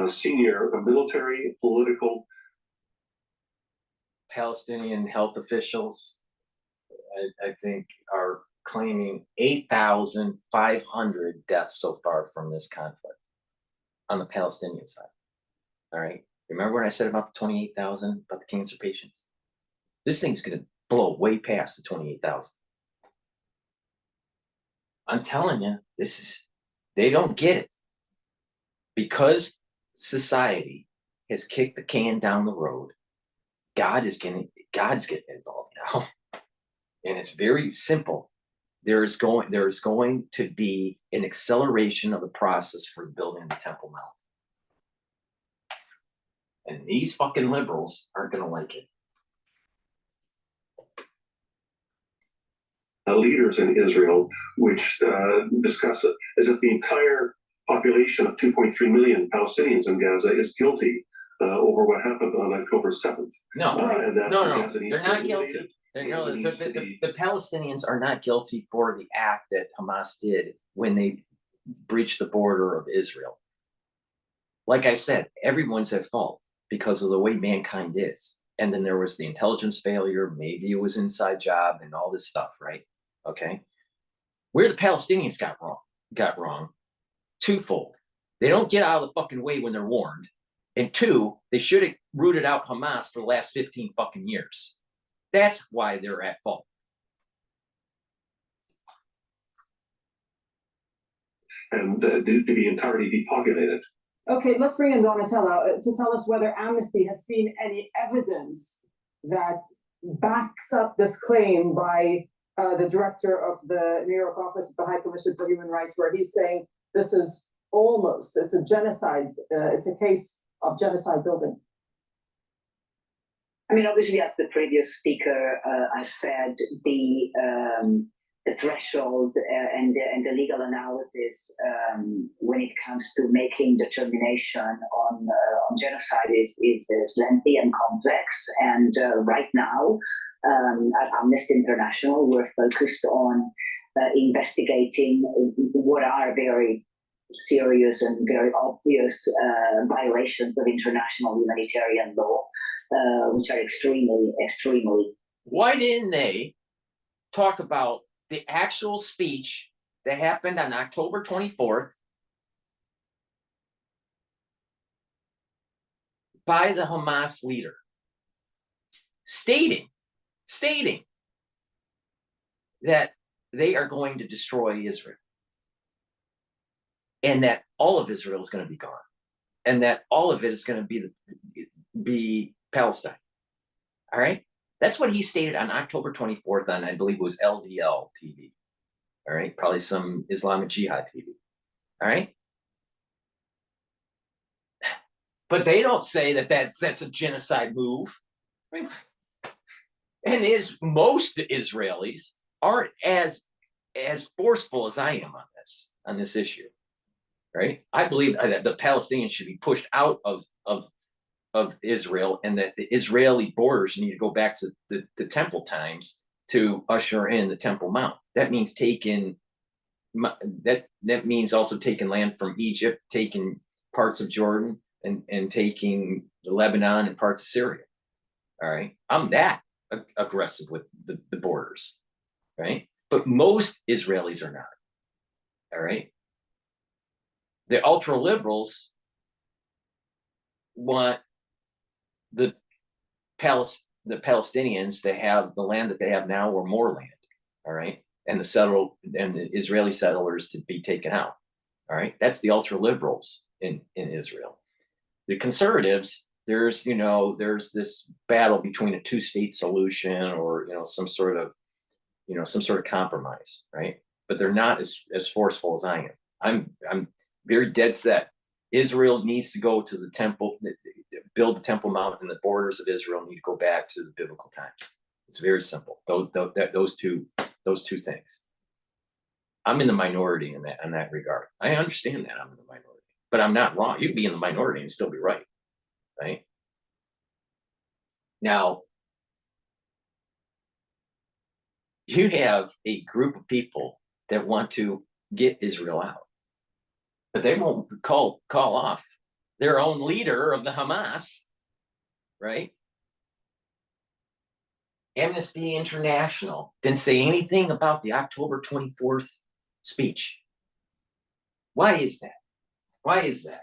senior military, political,
Palestinian health officials, I think, are claiming 8,500 deaths so far from this conflict on the Palestinian side. All right. Remember what I said about the 28,000 about the cancer patients? This thing's going to blow way past the 28,000. I'm telling you, they don't get it because society has kicked the can down the road. God's getting involved now, and it's very simple. There is going to be an acceleration of the process for the building of the Temple Mount, and these fucking liberals aren't going to like it.
Leaders in Israel, which discuss it as if the entire population of 2.3 million Palestinians in Gaza is guilty over what happened on October 7th.
No, no, they're not guilty. The Palestinians are not guilty for the act that Hamas did when they breached the border of Israel. Like I said, everyone's at fault because of the way mankind is. And then there was the intelligence failure, maybe it was inside job and all this stuff, right? Okay. Where the Palestinians got wrong, twofold. They don't get out of the fucking way when they're warned. And two, they should have rooted out Hamas for the last 15 fucking years. That's why they're at fault.
And to be entirely depopulated.
Okay, let's bring in Donatella to tell us whether Amnesty has seen any evidence that backs up this claim by the director of the New York office of the High Commission for Human Rights, where he's saying this is it's a genocide, it's a case of genocide building.
I mean, obviously, as the previous speaker has said, the threshold and the legal analysis when it comes to making determination on genocide is lengthy and complex. And right now, at Amnesty International, we're focused on investigating what are very serious and very obvious violations of international humanitarian law, which are extremely.
Why didn't they talk about the actual speech that happened on October 24th by the Hamas leader, stating that they are going to destroy Israel and that all of Israel is going to be gone and that all of it is going to be Palestine. All right. That's what he stated on October 24th on, I believe it was LDL TV. All right. Probably some Islamic Jihad TV. All right. But they don't say that that's a genocide move. I mean, And most Israelis aren't as forceful as I am on this issue, right? I believe that the Palestinians should be pushed out of Israel, and that the Israeli borders need to go back to the temple times to usher in the Temple Mount. That means that means also taking land from Egypt, taking parts of Jordan, and taking Lebanon and parts of Syria. All right, I'm that aggressive with the borders, right? But most Israelis are not. All right, the ultra liberals want the Palestinians to have the land that they have now or more land. All right, and the Israeli settlers to be taken out. All right, that's the ultra liberals in Israel. The conservatives, there's this battle between a two-state solution or some sort of compromise, right? But they're not as forceful as I am. I'm very dead set. Israel needs to go to the temple, build the Temple Mount, and the borders of Israel need to go back to the biblical times. It's very simple. Those two things. I'm in the minority in that regard. I understand that I'm in the minority, but I'm not wrong. You can be in the minority and still be right, right? Now, you have a group of people that want to get Israel out, but they won't call off their own leader of the Hamas, right? Amnesty International didn't say anything about the October 24th speech. Why is that? Why is that?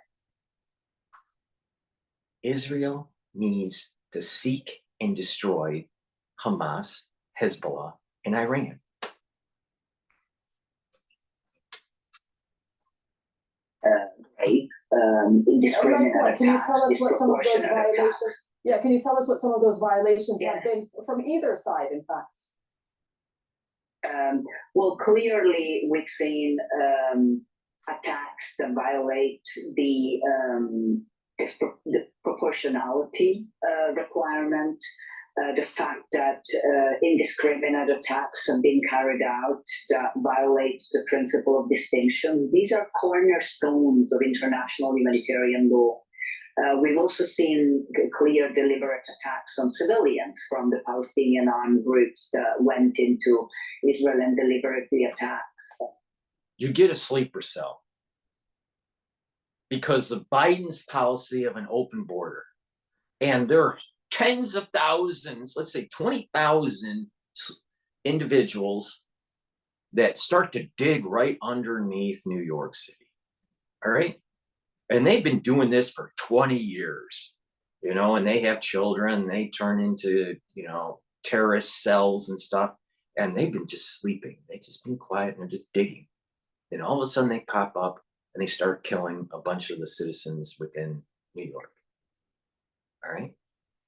Israel needs to seek and destroy Hamas, Hezbollah, and Iran.
Indiscriminate
Can you
attacks,
tell us what some of those
disproportionate attacks.
violations? Yeah, can you tell us what some of those violations
Yes.
have been from either side? In fact.
Well, clearly we've seen attacks that violate the proportionality requirement, the fact that indiscriminate attacks have been carried out that violate the principle of distinctions. These are cornerstones of international humanitarian law. We've also seen clear deliberate attacks on civilians from the Palestinian armed groups that went into Israel and deliberately attacked.
You get a sleeper cell because of Biden's policy of an open border. And there are tens of thousands, let's say 20,000 individuals that start to dig right underneath New York City. All right. And they've been doing this for 20 years, and they have children, they turn into, terrorist cells and stuff. And they've been just sleeping. They've just been quiet and they're just digging. Then all of a sudden they pop up and they start killing a bunch of the citizens within New York. All right.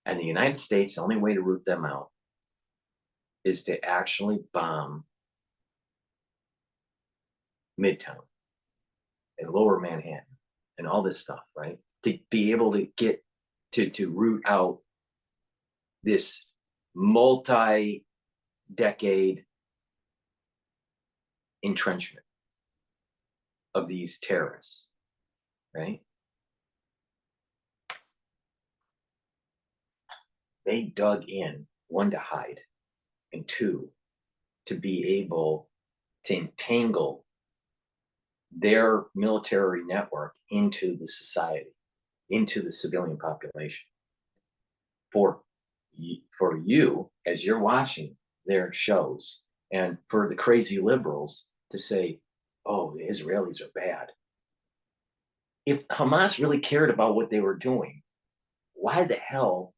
And the United States, the only way to root them out is to actually bomb Midtown and Lower Manhattan and all this stuff, right? To be able to get to root out this multi-decade entrenchment of these terrorists, right? They dug in, one, to hide, and two, to be able to entangle their military network into the society, into the civilian population. For you, as you're watching their shows, and for the crazy liberals to say, oh, the Israelis are bad. If Hamas really cared about what they were doing, why the hell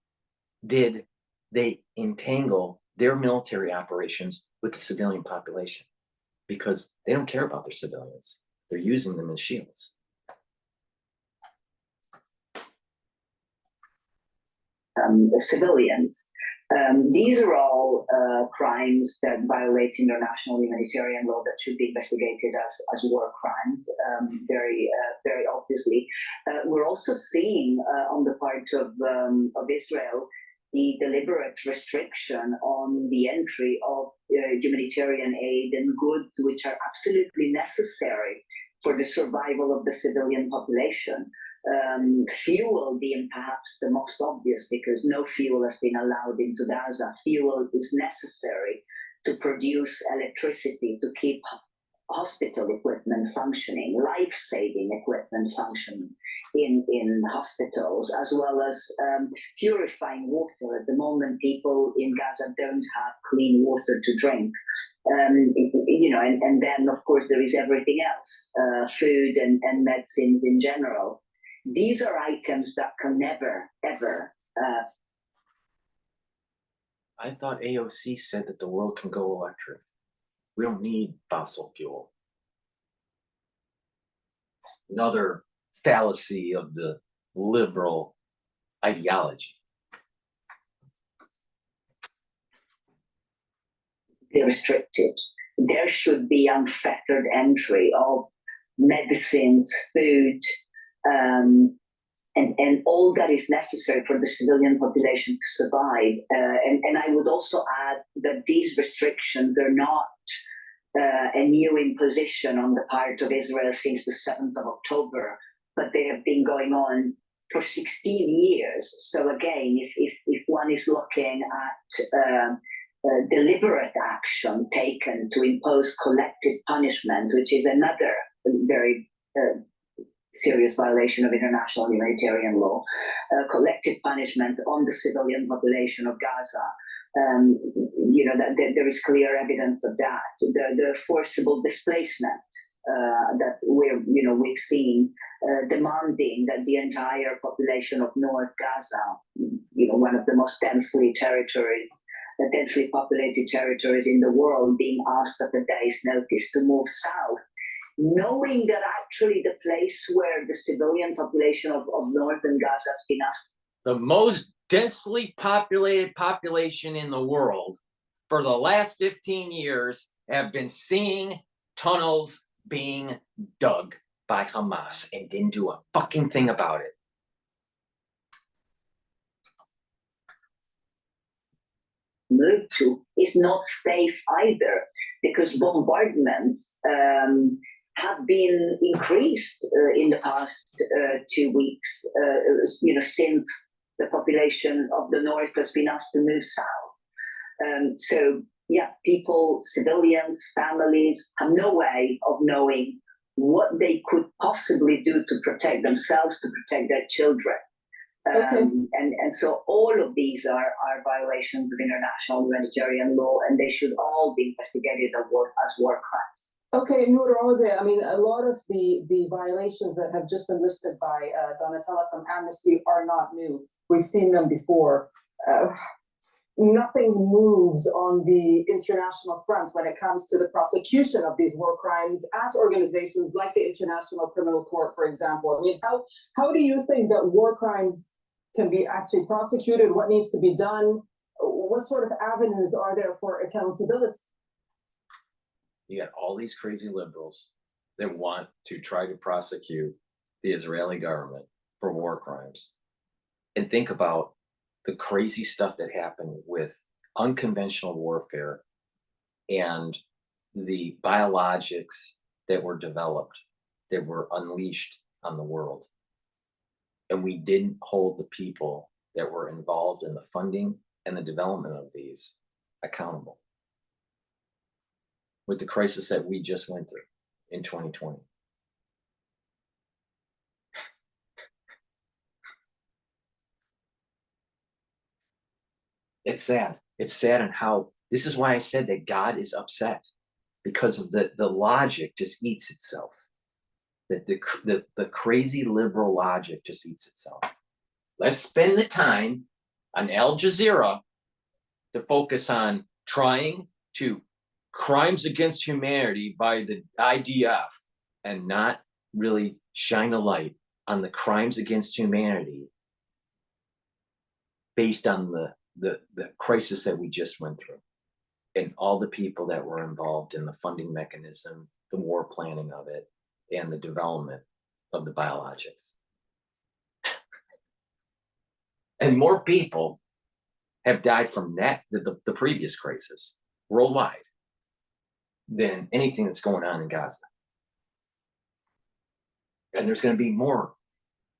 did they entangle their military operations with the civilian population? Because they don't care about their civilians. They're using them as shields.
Civilians. These are all crimes that violate international humanitarian law that should be investigated as war crimes, very obviously. We're also seeing on the part of Israel the deliberate restriction on the entry of humanitarian aid and goods which are absolutely necessary for the survival of the civilian population. Fuel being perhaps the most obvious, because no fuel has been allowed into Gaza. Fuel is necessary to produce electricity, to keep hospital equipment functioning, life-saving equipment functioning in hospitals, as well as purifying water. At the moment, people in Gaza don't have clean water to drink. And then, of course, there is everything else, food and medicines in general. These are items that can never, ever.
I thought AOC said that the world can go electric. We don't need fossil fuel. Another fallacy of the liberal ideology.
Be restricted. There should be unfettered entry of medicines, food, and all that is necessary for the civilian population to survive. And I would also add that these restrictions are not a new imposition on the part of Israel since the 7th of October, but they have been going on for 16 years. So again, if one is looking at deliberate action taken to impose collective punishment, which is another very serious violation of international humanitarian law, collective punishment on the civilian population of Gaza. That there is clear evidence of that. The forcible displacement that we've seen, demanding that the entire population of North Gaza, one of the most densely populated territories in the world, being asked at a day's notice to move south, knowing that actually the place where the civilian population of northern Gaza has been asked.
The most densely populated population in the world for the last 15 years have been seeing tunnels being dug by Hamas and didn't do a fucking thing about it.
Move to is not safe either, because bombardments have been increased in the past 2 weeks, since the population of the north has been asked to move south. So people, civilians, families have no way of knowing what they could possibly do to protect themselves, to protect their children. And so all of these are violations of international humanitarian law, and they should all be investigated as war crimes.
Okay, Noorode, I mean, a lot of the violations that have just been listed by Donatella from Amnesty are not new. We've seen them before. Nothing moves on the international front when it comes to the prosecution of these war crimes at organizations like the International Criminal Court, for example. I mean, how do you think that war crimes can be actually prosecuted? What needs to be done? What sort of avenues are there for accountability?
You got all these crazy liberals that want to try to prosecute the Israeli government for war crimes. And think about the crazy stuff that happened with unconventional warfare and the biologics that were developed, that were unleashed on the world. And we didn't hold the people that were involved in the funding and the development of these accountable. With the crisis that we just went through in 2020. It's sad. It's sad on how, this is why I said that God is upset, because of the logic just eats itself. The crazy liberal logic just eats itself. Let's spend the time on Al Jazeera to focus on trying to crimes against humanity by the IDF and not really shine a light on the crimes against humanity based on the crisis that we just went through and all the people that were involved in the funding mechanism, the war planning of it, and the development of the biologics. And more people have died from that, the previous crisis worldwide, than anything that's going on in Gaza. And there's going to be more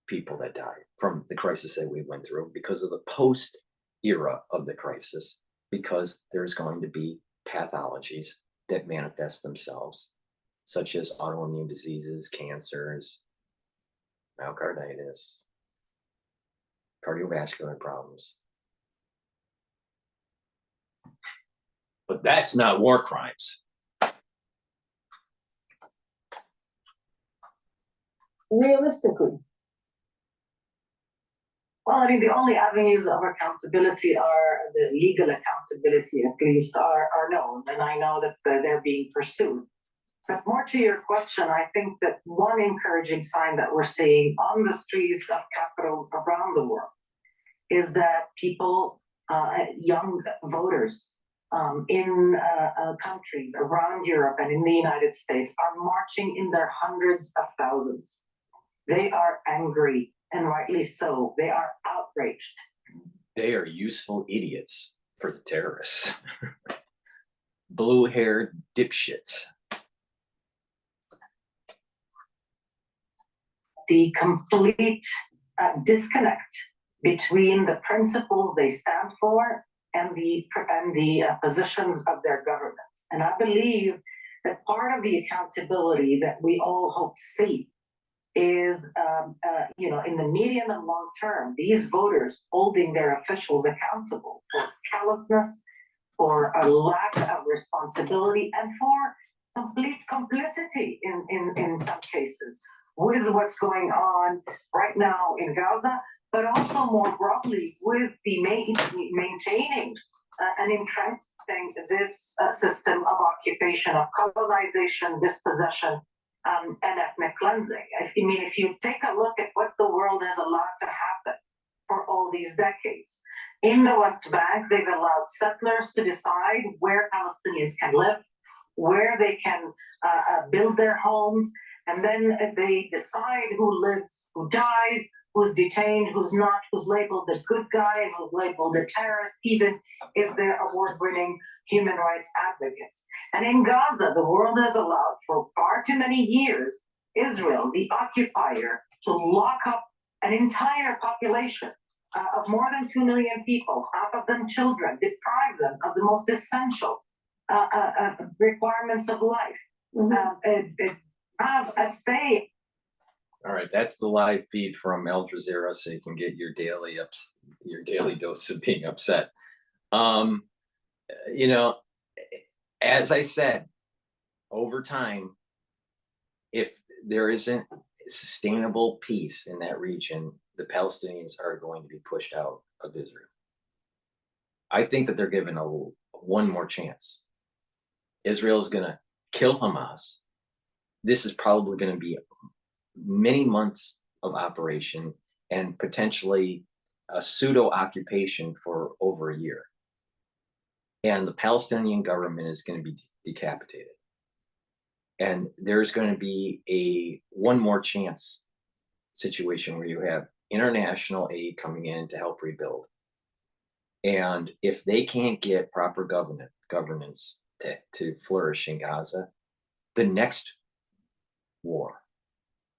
people that died from the crisis that we went through because of the post era of the crisis, because there's going to be pathologies that manifest themselves, such as autoimmune diseases, cancers, myocarditis, cardiovascular problems. But that's not war crimes.
Realistically,
Well, I mean, the only avenues of accountability are the legal accountability, at least, are known, and I know that they're being pursued. But more to your question, I think that one encouraging sign that we're seeing on the streets of capitals around the world is that people, young voters in countries around Europe and in the United States are marching in their hundreds of thousands. They are angry, and rightly so. They are outraged.
They are useful idiots for the terrorists. Blue-haired dipshits.
The complete disconnect between the principles they stand for and the positions of their government. And I believe that part of the accountability that we all hope to see is, in the medium and long term, these voters holding their officials accountable for callousness, for a lack of responsibility, and for complete complicity in some cases with what's going on right now in Gaza, but also more broadly with the maintaining and entrenching this system of occupation, of colonization, dispossession, and ethnic cleansing. I mean, if you take a look at what the world has allowed to happen for all these decades, in the West Bank, they've allowed settlers to decide where Palestinians can live, where they can build their homes, and then they decide who lives, who dies, who's detained, who's not, who's labeled the good guy, and who's labeled the terrorist, even if they're award-winning human rights advocates. And in Gaza, the world has allowed for far too many years Israel, the occupier, to lock up an entire population of more than 2 million people, half of them children, deprive them of the most essential requirements of life. Have a say.
All right, that's the live feed from Jazeera, so you can get your daily dose of being upset. As I said, over time, if there isn't sustainable peace in that region, the Palestinians are going to be pushed out of Israel. I think that they're given one more chance. Israel is going to kill Hamas. This is probably going to be many months of operation and potentially a pseudo occupation for over a year. And the Palestinian government is going to be decapitated. And there's going to be one more chance situation where you have international aid coming in to help rebuild. And if they can't get proper governance to flourish in Gaza, the next war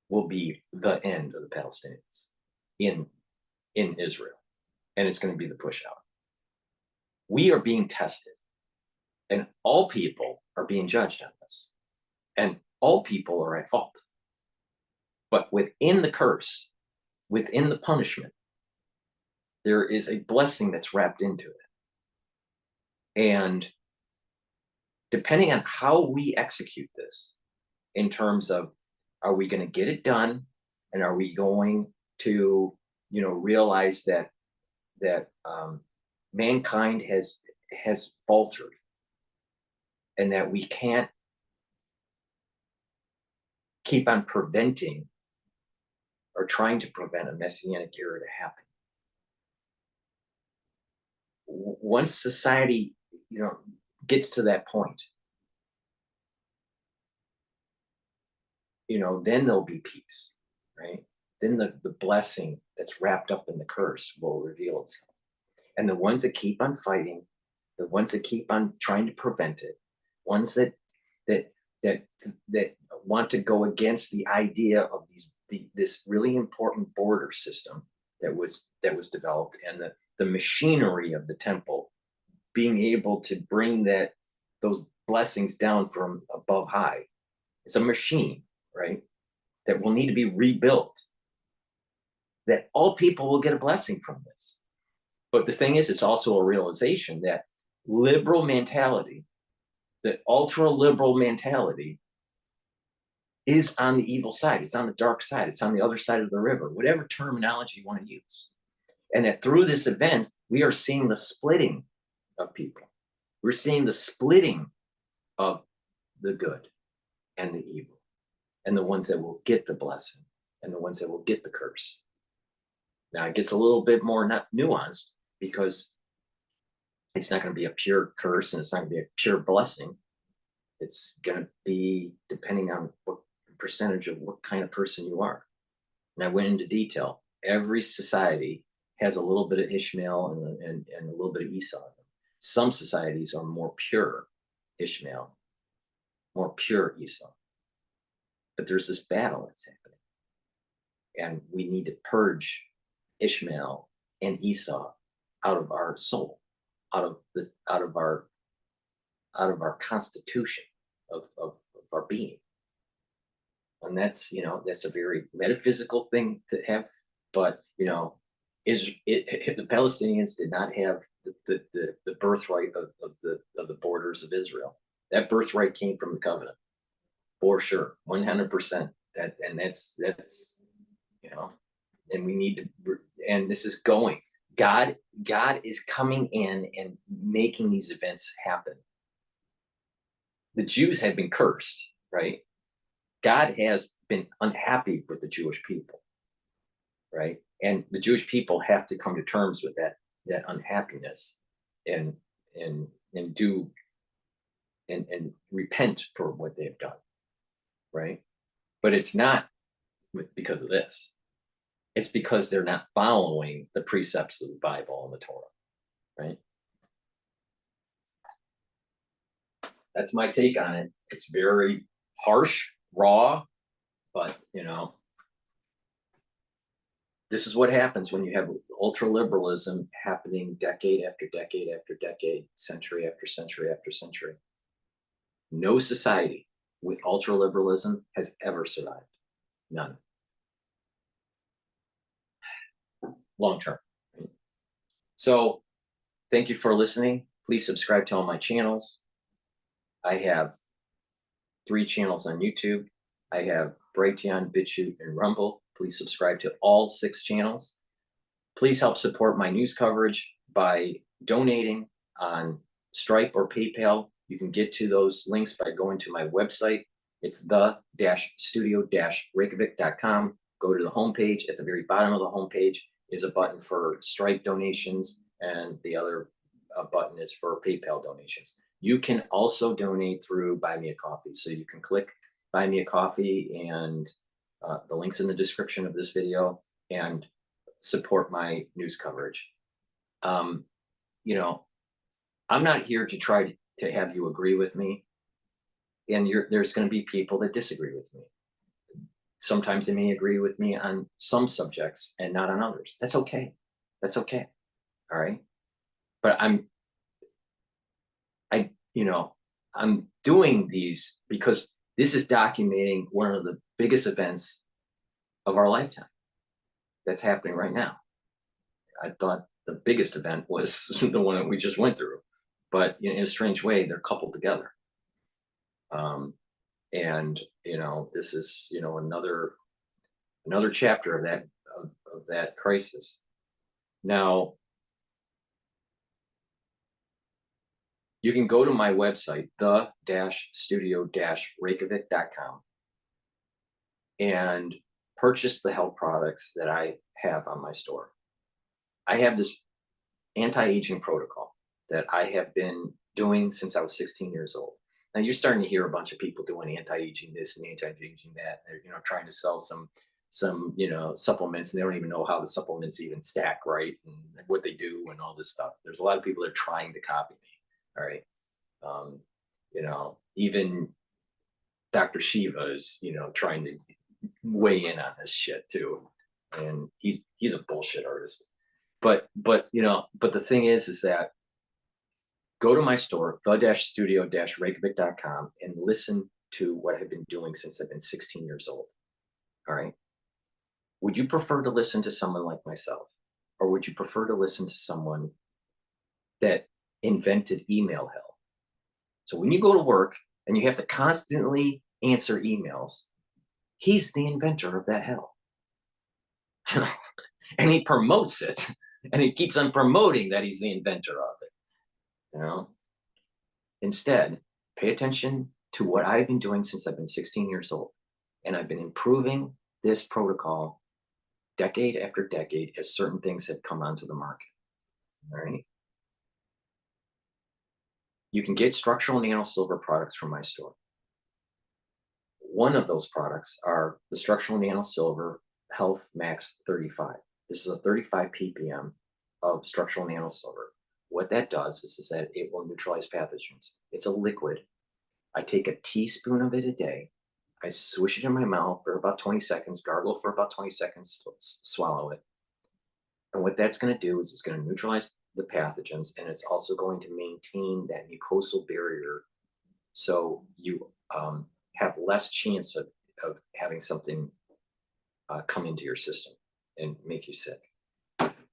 will be the end of the Palestinians in Israel, and it's going to be the push out. We are being tested, and all people are being judged on this, and all people are at fault. But within the curse, within the punishment, there is a blessing that's wrapped into it. And depending on how we execute this, in terms of, are we going to get it done, and are we going to, realize that mankind has faltered, and that we can't keep on preventing or trying to prevent a messianic era to happen. Once society, gets to that point, then there'll be peace, right? Then the blessing that's wrapped up in the curse will reveal itself. And the ones that keep on fighting, the ones that keep on trying to prevent it, ones that want to go against the idea of this really important border system that was developed, and the machinery of the temple being able to bring those blessings down from above high. It's a machine, right? That will need to be rebuilt. That all people will get a blessing from this. But the thing is, it's also a realization that liberal mentality, the ultra liberal mentality, is on the evil side. It's on the dark side. It's on the other side of the river, whatever terminology you want to use. And that through this event, we are seeing the splitting of people. We're seeing the splitting of the good and the evil, and the ones that will get the blessing and the ones that will get the curse. Now it gets a little bit more not nuanced, because it's not going to be a pure curse and it's not going to be a pure blessing. It's going to be depending on what percentage of what kind of person you are. And I went into detail. Every society has a little bit of Ishmael and a little bit of Esau. Some societies are more pure Ishmael, more pure Esau. But there's this battle that's happening. And we need to purge Ishmael and Esau out of our soul, out of our constitution of our being. And that's a very metaphysical thing to have. But the Palestinians did not have the birthright of the borders of Israel. That birthright came from the covenant, for sure, 100%. That's and we need to, and this is going. God is coming in and making these events happen. The Jews have been cursed, right? God has been unhappy with the Jewish people, right? And the Jewish people have to come to terms with that unhappiness and repent for what they've done, right? But it's not because of this. It's because they're not following the precepts of the Bible and the Torah, right? That's my take on it. It's very harsh, raw, but this is what happens when you have ultra-liberalism happening decade after decade after decade, century after century after century. No society with ultra-liberalism has ever survived. None. Long term. Right? So thank you for listening. Please subscribe to all my channels. I have 3 channels on YouTube. I have Brighteon, Bitchute, and Rumble. Please subscribe to all 6 channels. Please help support my news coverage by donating on Stripe or PayPal. You can get to those links by going to my website. It's the-studio-reykjavik.com. Go to the homepage. At the very bottom of the homepage is a button for Stripe donations, and the other button is for PayPal donations. You can also donate through Buy Me a Coffee. So you can click Buy Me a Coffee, and the link's in the description of this video, and support my news coverage. I'm not here to try to have you agree with me, and there's going to be people that disagree with me. Sometimes they may agree with me on some subjects and not on others. That's okay. That's okay. All right. But I'm doing these because this is documenting one of the biggest events of our lifetime that's happening right now. I thought the biggest event was the one that we just went through, but in a strange way, they're coupled together. This is another chapter of that crisis. Now, you can go to my website, the-studio-reykjavik.com, and purchase the health products that I have on my store. I have this anti-aging protocol that I have been doing since I was 16 years old. Now you're starting to hear a bunch of people doing anti-aging this and anti-aging that. They're trying to sell some some, you know, supplements, and they don't even know how the supplements even stack right and what they do and all this stuff. There's a lot of people that are trying to copy me. All right. You know, even Dr. Shiva is, you know, trying to weigh in on this shit too. And he's a bullshit artist. But you know, but the thing is that go to my store, the-studio-reykjavik.com, and listen to what I've been doing since I've been 16 years old. All right. Would you prefer to listen to someone like myself, or would you prefer to listen to someone that invented email hell? So when you go to work and you have to constantly answer emails, he's the inventor of that hell. And he promotes it, and he keeps on promoting that he's the inventor of it. You know, instead, pay attention to what I've been doing since I've been 16 years old. And I've been improving this protocol decade after decade as certain things have come onto the market. All right. You can get structural nano silver products from my store. One of those products are the structural nano silver Health Max 35. This is a 35 ppm of structural nano silver. What that does is that it will neutralize pathogens. It's a liquid. I take a teaspoon of it a day. I swish it in my mouth for about 20 seconds, gargle for about 20 seconds, swallow it. And what that's going to do is it's going to neutralize the pathogens, and it's also going to maintain that mucosal barrier, so you have less chance of having something come into your system and make you sick.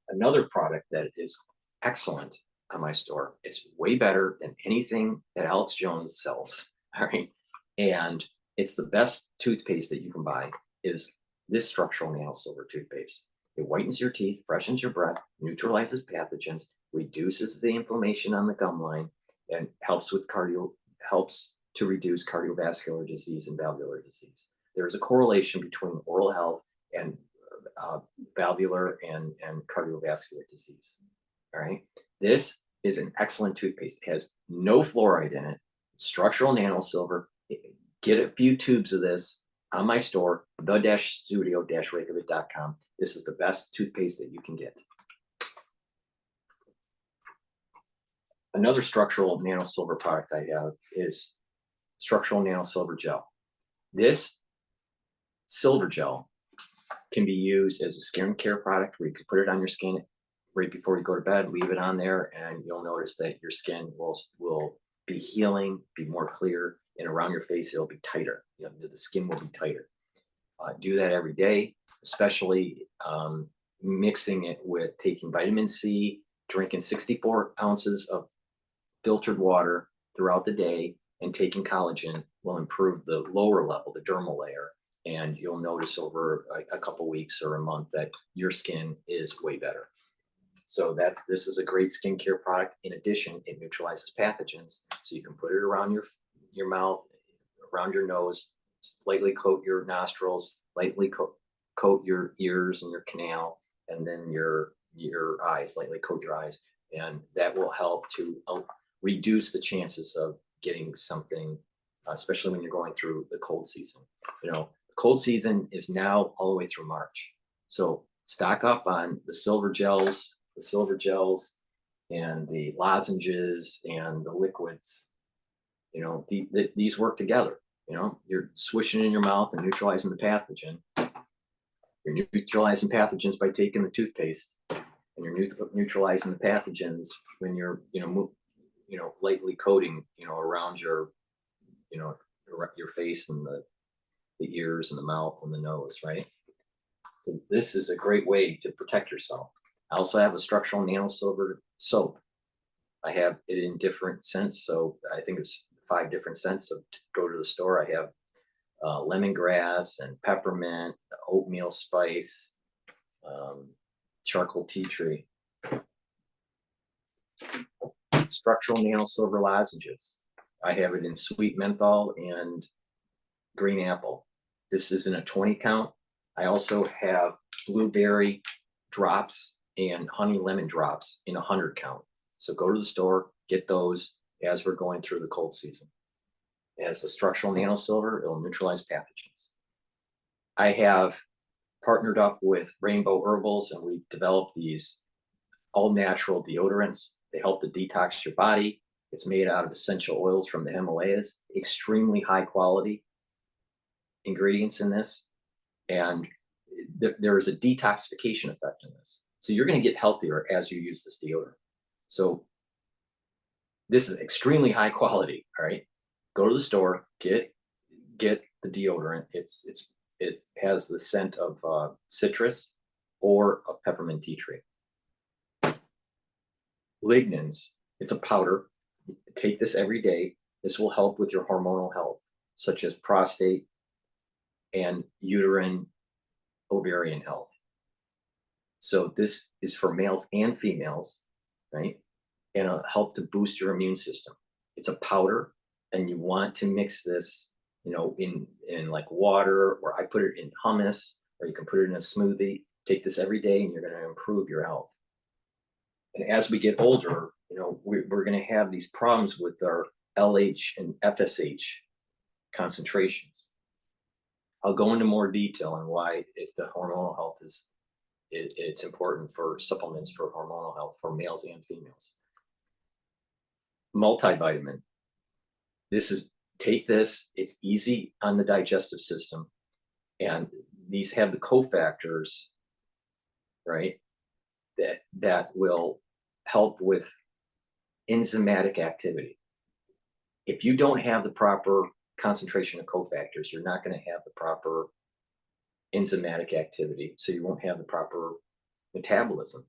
Another product that is excellent on my store, it's way better than anything that Alex Jones sells, all right? And it's the best toothpaste that you can buy, is this structural nano silver toothpaste. It whitens your teeth, freshens your breath, neutralizes pathogens, reduces the inflammation on the gum line, and helps to reduce cardiovascular disease and valvular disease. There is a correlation between oral health and valvular and cardiovascular disease. All right. This is an excellent toothpaste. It has no fluoride in it. It's structural nano silver. Get a few tubes of this on my store, the-studio-reykjavik.com. This is the best toothpaste that you can get. Another structural nano silver product I have is structural nano silver gel. This silver gel can be used as a skincare product where you can put it on your skin right before you go to bed, leave it on there, and you'll notice that your skin will be healing, be more clear, and around your face, it'll be tighter. You know, the skin will be tighter. Do that every day, especially mixing it with taking vitamin C, drinking 64 ounces of filtered water throughout the day, and taking collagen will improve the lower level, the dermal layer. And you'll notice over a couple weeks or a month that your skin is way better. So this is a great skincare product. In addition, it neutralizes pathogens. So you can put it around your mouth, around your nose, lightly coat your nostrils, lightly coat your ears and your canal, and then your eyes, lightly coat your eyes. And that will help to reduce the chances of getting something, especially when you're going through the cold season. You know, the cold season is now all the way through March. So stock up on the silver gels and the lozenges and the liquids. You know, these work together. You know, you're swishing in your mouth and neutralizing the pathogen. You're neutralizing pathogens by taking the toothpaste, and you're neutralizing the pathogens when you're, lightly coating, around your face and the ears and the mouth and the nose, right? So this is a great way to protect yourself. I also have a structural nano silver soap. I have it in different scents, so I think it's 5 different scents. So to go to the store, I have lemongrass and peppermint, oatmeal spice, charcoal tea tree. Structural nano silver lozenges. I have it in sweet menthol and green apple. This is in a 20 count. I also have blueberry drops and honey lemon drops in 100 count. So go to the store, get those as we're going through the cold season. As the structural nano silver, it'll neutralize pathogens. I have partnered up with Rainbow Herbals, and we've developed these all natural deodorants. They help to detox your body. It's made out of essential oils from the Himalayas, extremely high quality ingredients in this. And there is a detoxification effect in this. So you're going to get healthier as you use this deodorant. So this is extremely high quality. All right. Go to the store, get the deodorant. It has the scent of citrus or a peppermint tea tree. Lignans, it's a powder. Take this every day. This will help with your hormonal health, such as prostate and uterine, ovarian health. So this is for males and females, right? And it'll help to boost your immune system. It's a powder, and you want to mix this, you know, in like water, or I put it in hummus, or you can put it in a smoothie. Take this every day, and you're going to improve your health. And as we get older, you know, we're going to have these problems with our LH and FSH concentrations. I'll go into more detail on why the hormonal health is it's important for supplements for hormonal health for males and females. Multivitamin. Take this. It's easy on the digestive system, and these have the cofactors, right? That will help with enzymatic activity. If you don't have the proper concentration of cofactors, you're not going to have the proper enzymatic activity, so you won't have the proper metabolism.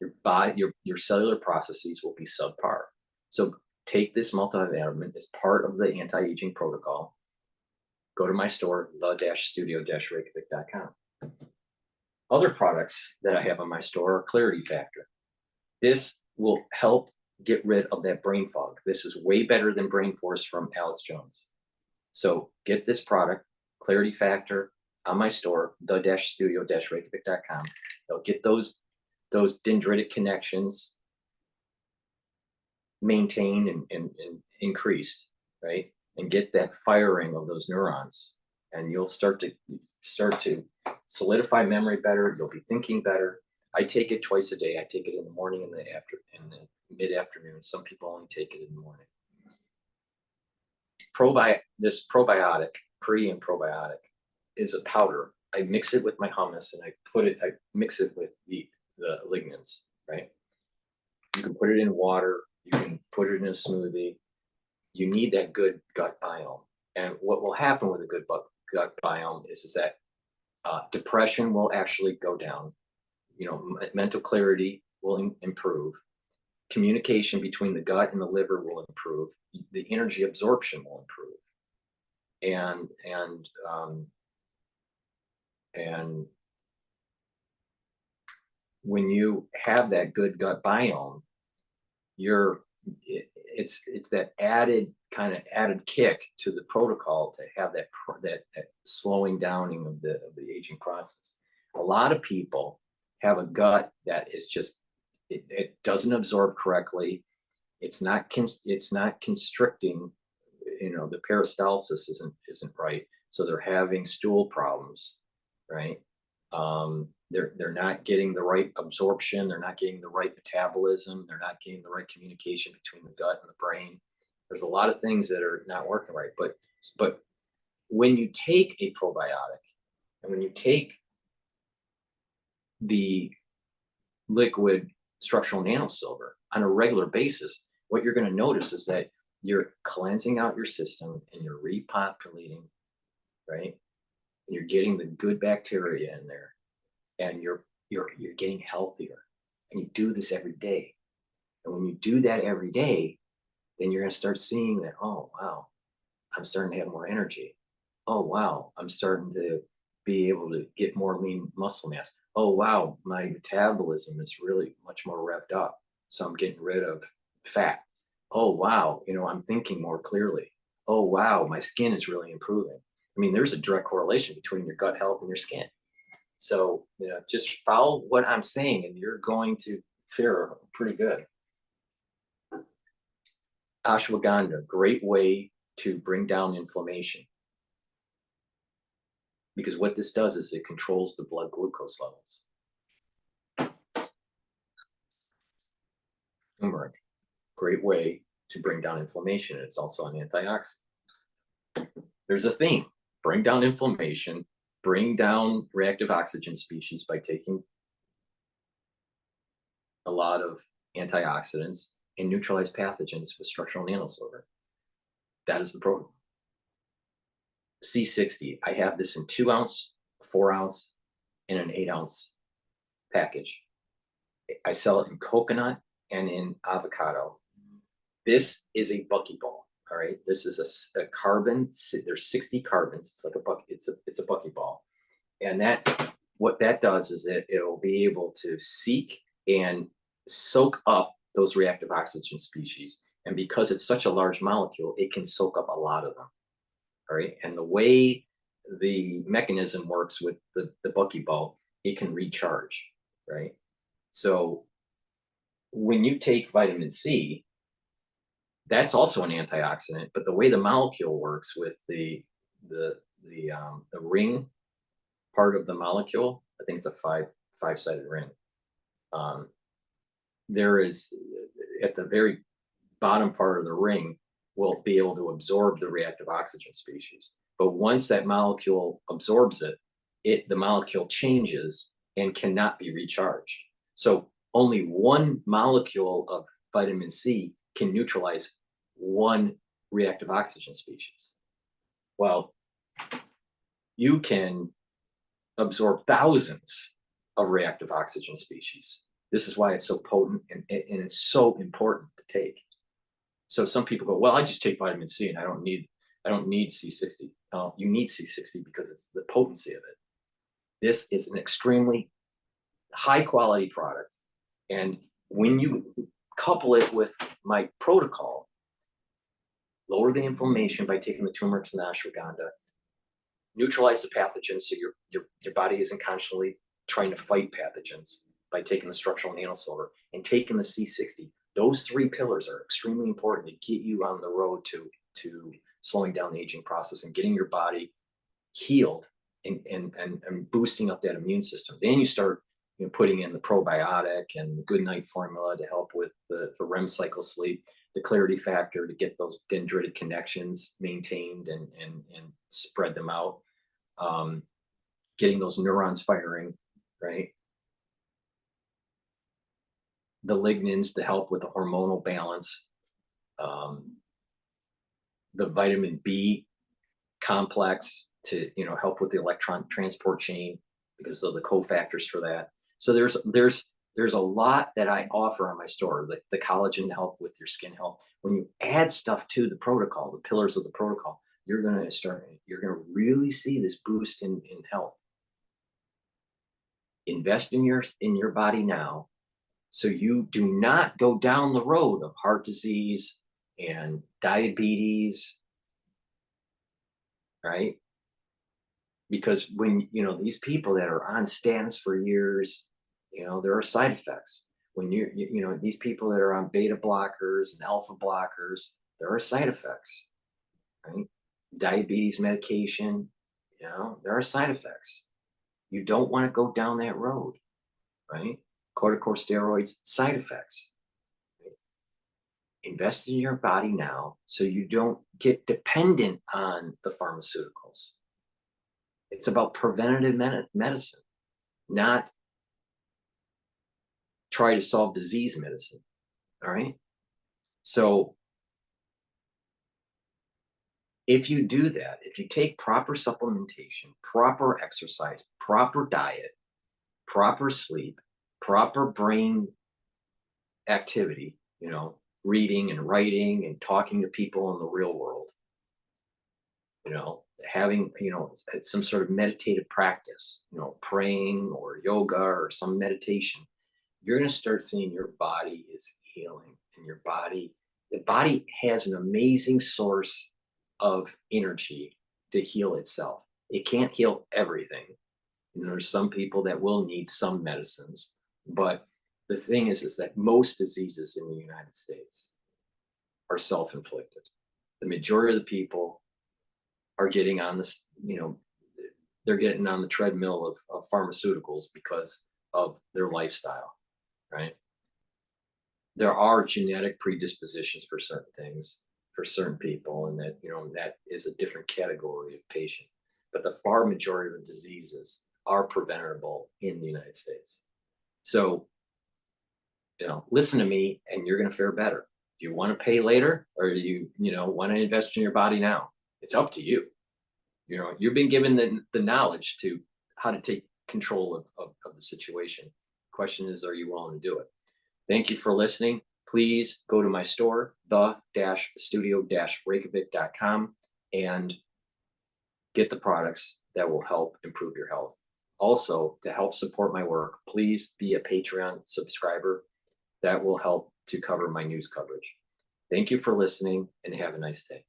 Your body, your cellular processes will be subpar. So take this multivitamin as part of the anti-aging protocol. Go to my store, the-studio-reykjavik.com. Other products that I have on my store are Clarity Factor. This will help get rid of that brain fog. This is way better than Brain Force from Alex Jones. So get this product, Clarity Factor, on my store, the-studio-reykjavik.com. They'll get those dendritic connections maintained and increased, right? And get that firing of those neurons. And you'll start to solidify memory better. You'll be thinking better. I take it twice a day. I take it in the morning and in the mid-afternoon. Some people only take it in the morning. This probiotic, pre and probiotic, is a powder. I mix it with my hummus, and I mix it with the lignans, right? You can put it in water. You can put it in a smoothie. You need that good gut biome. And what will happen with a good gut biome is that depression will actually go down. You know, mental clarity will improve. Communication between the gut and the liver will improve. The energy absorption will improve. And when you have that good gut biome, it's that added kick to the protocol to have that slowing downing of the aging process. A lot of people have a gut that is just it doesn't absorb correctly. It's not constricting. You know, the peristalsis isn't right, so they're having stool problems, right? They're not getting the right absorption. They're not getting the right metabolism. They're not getting the right communication between the gut and the brain. There's a lot of things that are not working right. But when you take a probiotic and when you take the liquid structural nanosilver on a regular basis, what you're going to notice is that you're cleansing out your system and you're repopulating, right? And you're getting the good bacteria in there, and you're getting healthier. And you do this every day. And when you do that every day, then you're going to start seeing that, oh, wow, I'm starting to have more energy. Oh, wow, I'm starting to be able to get more lean muscle mass. Oh, wow, my metabolism is really much more revved up. So I'm getting rid of fat. Oh, wow, you know, I'm thinking more clearly. Oh, wow, my skin is really improving. I mean, there's a direct correlation between your gut health and your skin. So, you know, just follow what I'm saying and you're going to fare pretty good. Ashwagandha, great way to bring down inflammation. because what this does is it controls the blood glucose levels. Turmeric, great way to bring down inflammation. It's also an antioxidant. There's a theme: bring down inflammation, bring down reactive oxygen species by taking a lot of antioxidants, and neutralize pathogens with structural nanosilver. That is the program. C60, I have this in 2 ounce, 4 ounce, and an 8 ounce package. I sell it in coconut and in avocado. This is a buckyball. All right, this is a carbon. There's 60 carbons. It's like a buck. It's a buckyball, and what that does is it'll be able to seek and soak up those reactive oxygen species. And because it's such a large molecule, it can soak up a lot of them. All right, and the way the mechanism works with the buckyball, it can recharge. Right, so when you take vitamin C, that's also an antioxidant, but the way the molecule works with the ring part of the molecule, I think it's a five-sided ring. There is, at the very bottom part of the ring, will be able to absorb the reactive oxygen species. But once that molecule absorbs it, the molecule changes and cannot be recharged. So only one molecule of vitamin C can neutralize one reactive oxygen species. Well, you can absorb thousands of reactive oxygen species. This is why it's so potent and it's so important to take. So some people go, well, I just take vitamin C and I don't need C60. You need C60 because it's the potency of it. This is an extremely high quality product. And when you couple it with my protocol, lower the inflammation by taking the turmeric and ashwagandha, neutralize the pathogens so your body isn't constantly trying to fight pathogens by taking the structural nanosilver and taking the C60. Those 3 pillars are extremely important to get you on the road to slowing down the aging process and getting your body healed and boosting up that immune system. Then you start putting in the probiotic and the good night formula to help with the REM cycle sleep, the clarity factor to get those dendritic connections maintained and spread them out, getting those neurons firing, right? The lignans to help with the hormonal balance, the vitamin B complex to help with the electron transport chain because of the cofactors for that. So there's a lot that I offer on my store, the collagen to help with your skin health. When you add stuff to the protocol, the pillars of the protocol, you're gonna really see this boost in health. Invest in your body now, so you do not go down the road of heart disease and diabetes, right? Because when these people that are on statins for years, there are side effects. When these people that are on beta blockers and alpha blockers, there are side effects, right? Diabetes medication, there are side effects. You don't want to go down that road, right? Corticosteroids, side effects. Right? Invest in your body now so you don't get dependent on the pharmaceuticals. It's about preventative medicine, not try to solve disease medicine. All right. So if you do that, if you take proper supplementation, proper exercise, proper diet, proper sleep, proper brain activity, reading and writing and talking to people in the real world, having, some sort of meditative practice, praying or yoga or some meditation, you're going to start seeing your body is healing, and the body has an amazing source of energy to heal itself. It can't heal everything. There's some people that will need some medicines, but the thing is that most diseases in the United States are self-inflicted. The majority of the people are getting on this, they're getting on the treadmill of pharmaceuticals because of their lifestyle, right? There are genetic predispositions for certain things, for certain people, and that, that is a different category of patient. But the far majority of the diseases are preventable in the United States. So, listen to me and you're going to fare better. Do you want to pay later, or do you, want to invest in your body now? It's up to you. You've been given the knowledge to how to take control of the situation. Question is, are you willing to do it? Thank you for listening. Please go to my store, the-studio-reykjavik.com, and get the products that will help improve your health. Also, to help support my work, please be a Patreon subscriber. That will help to cover my news coverage. Thank you for listening, and have a nice day.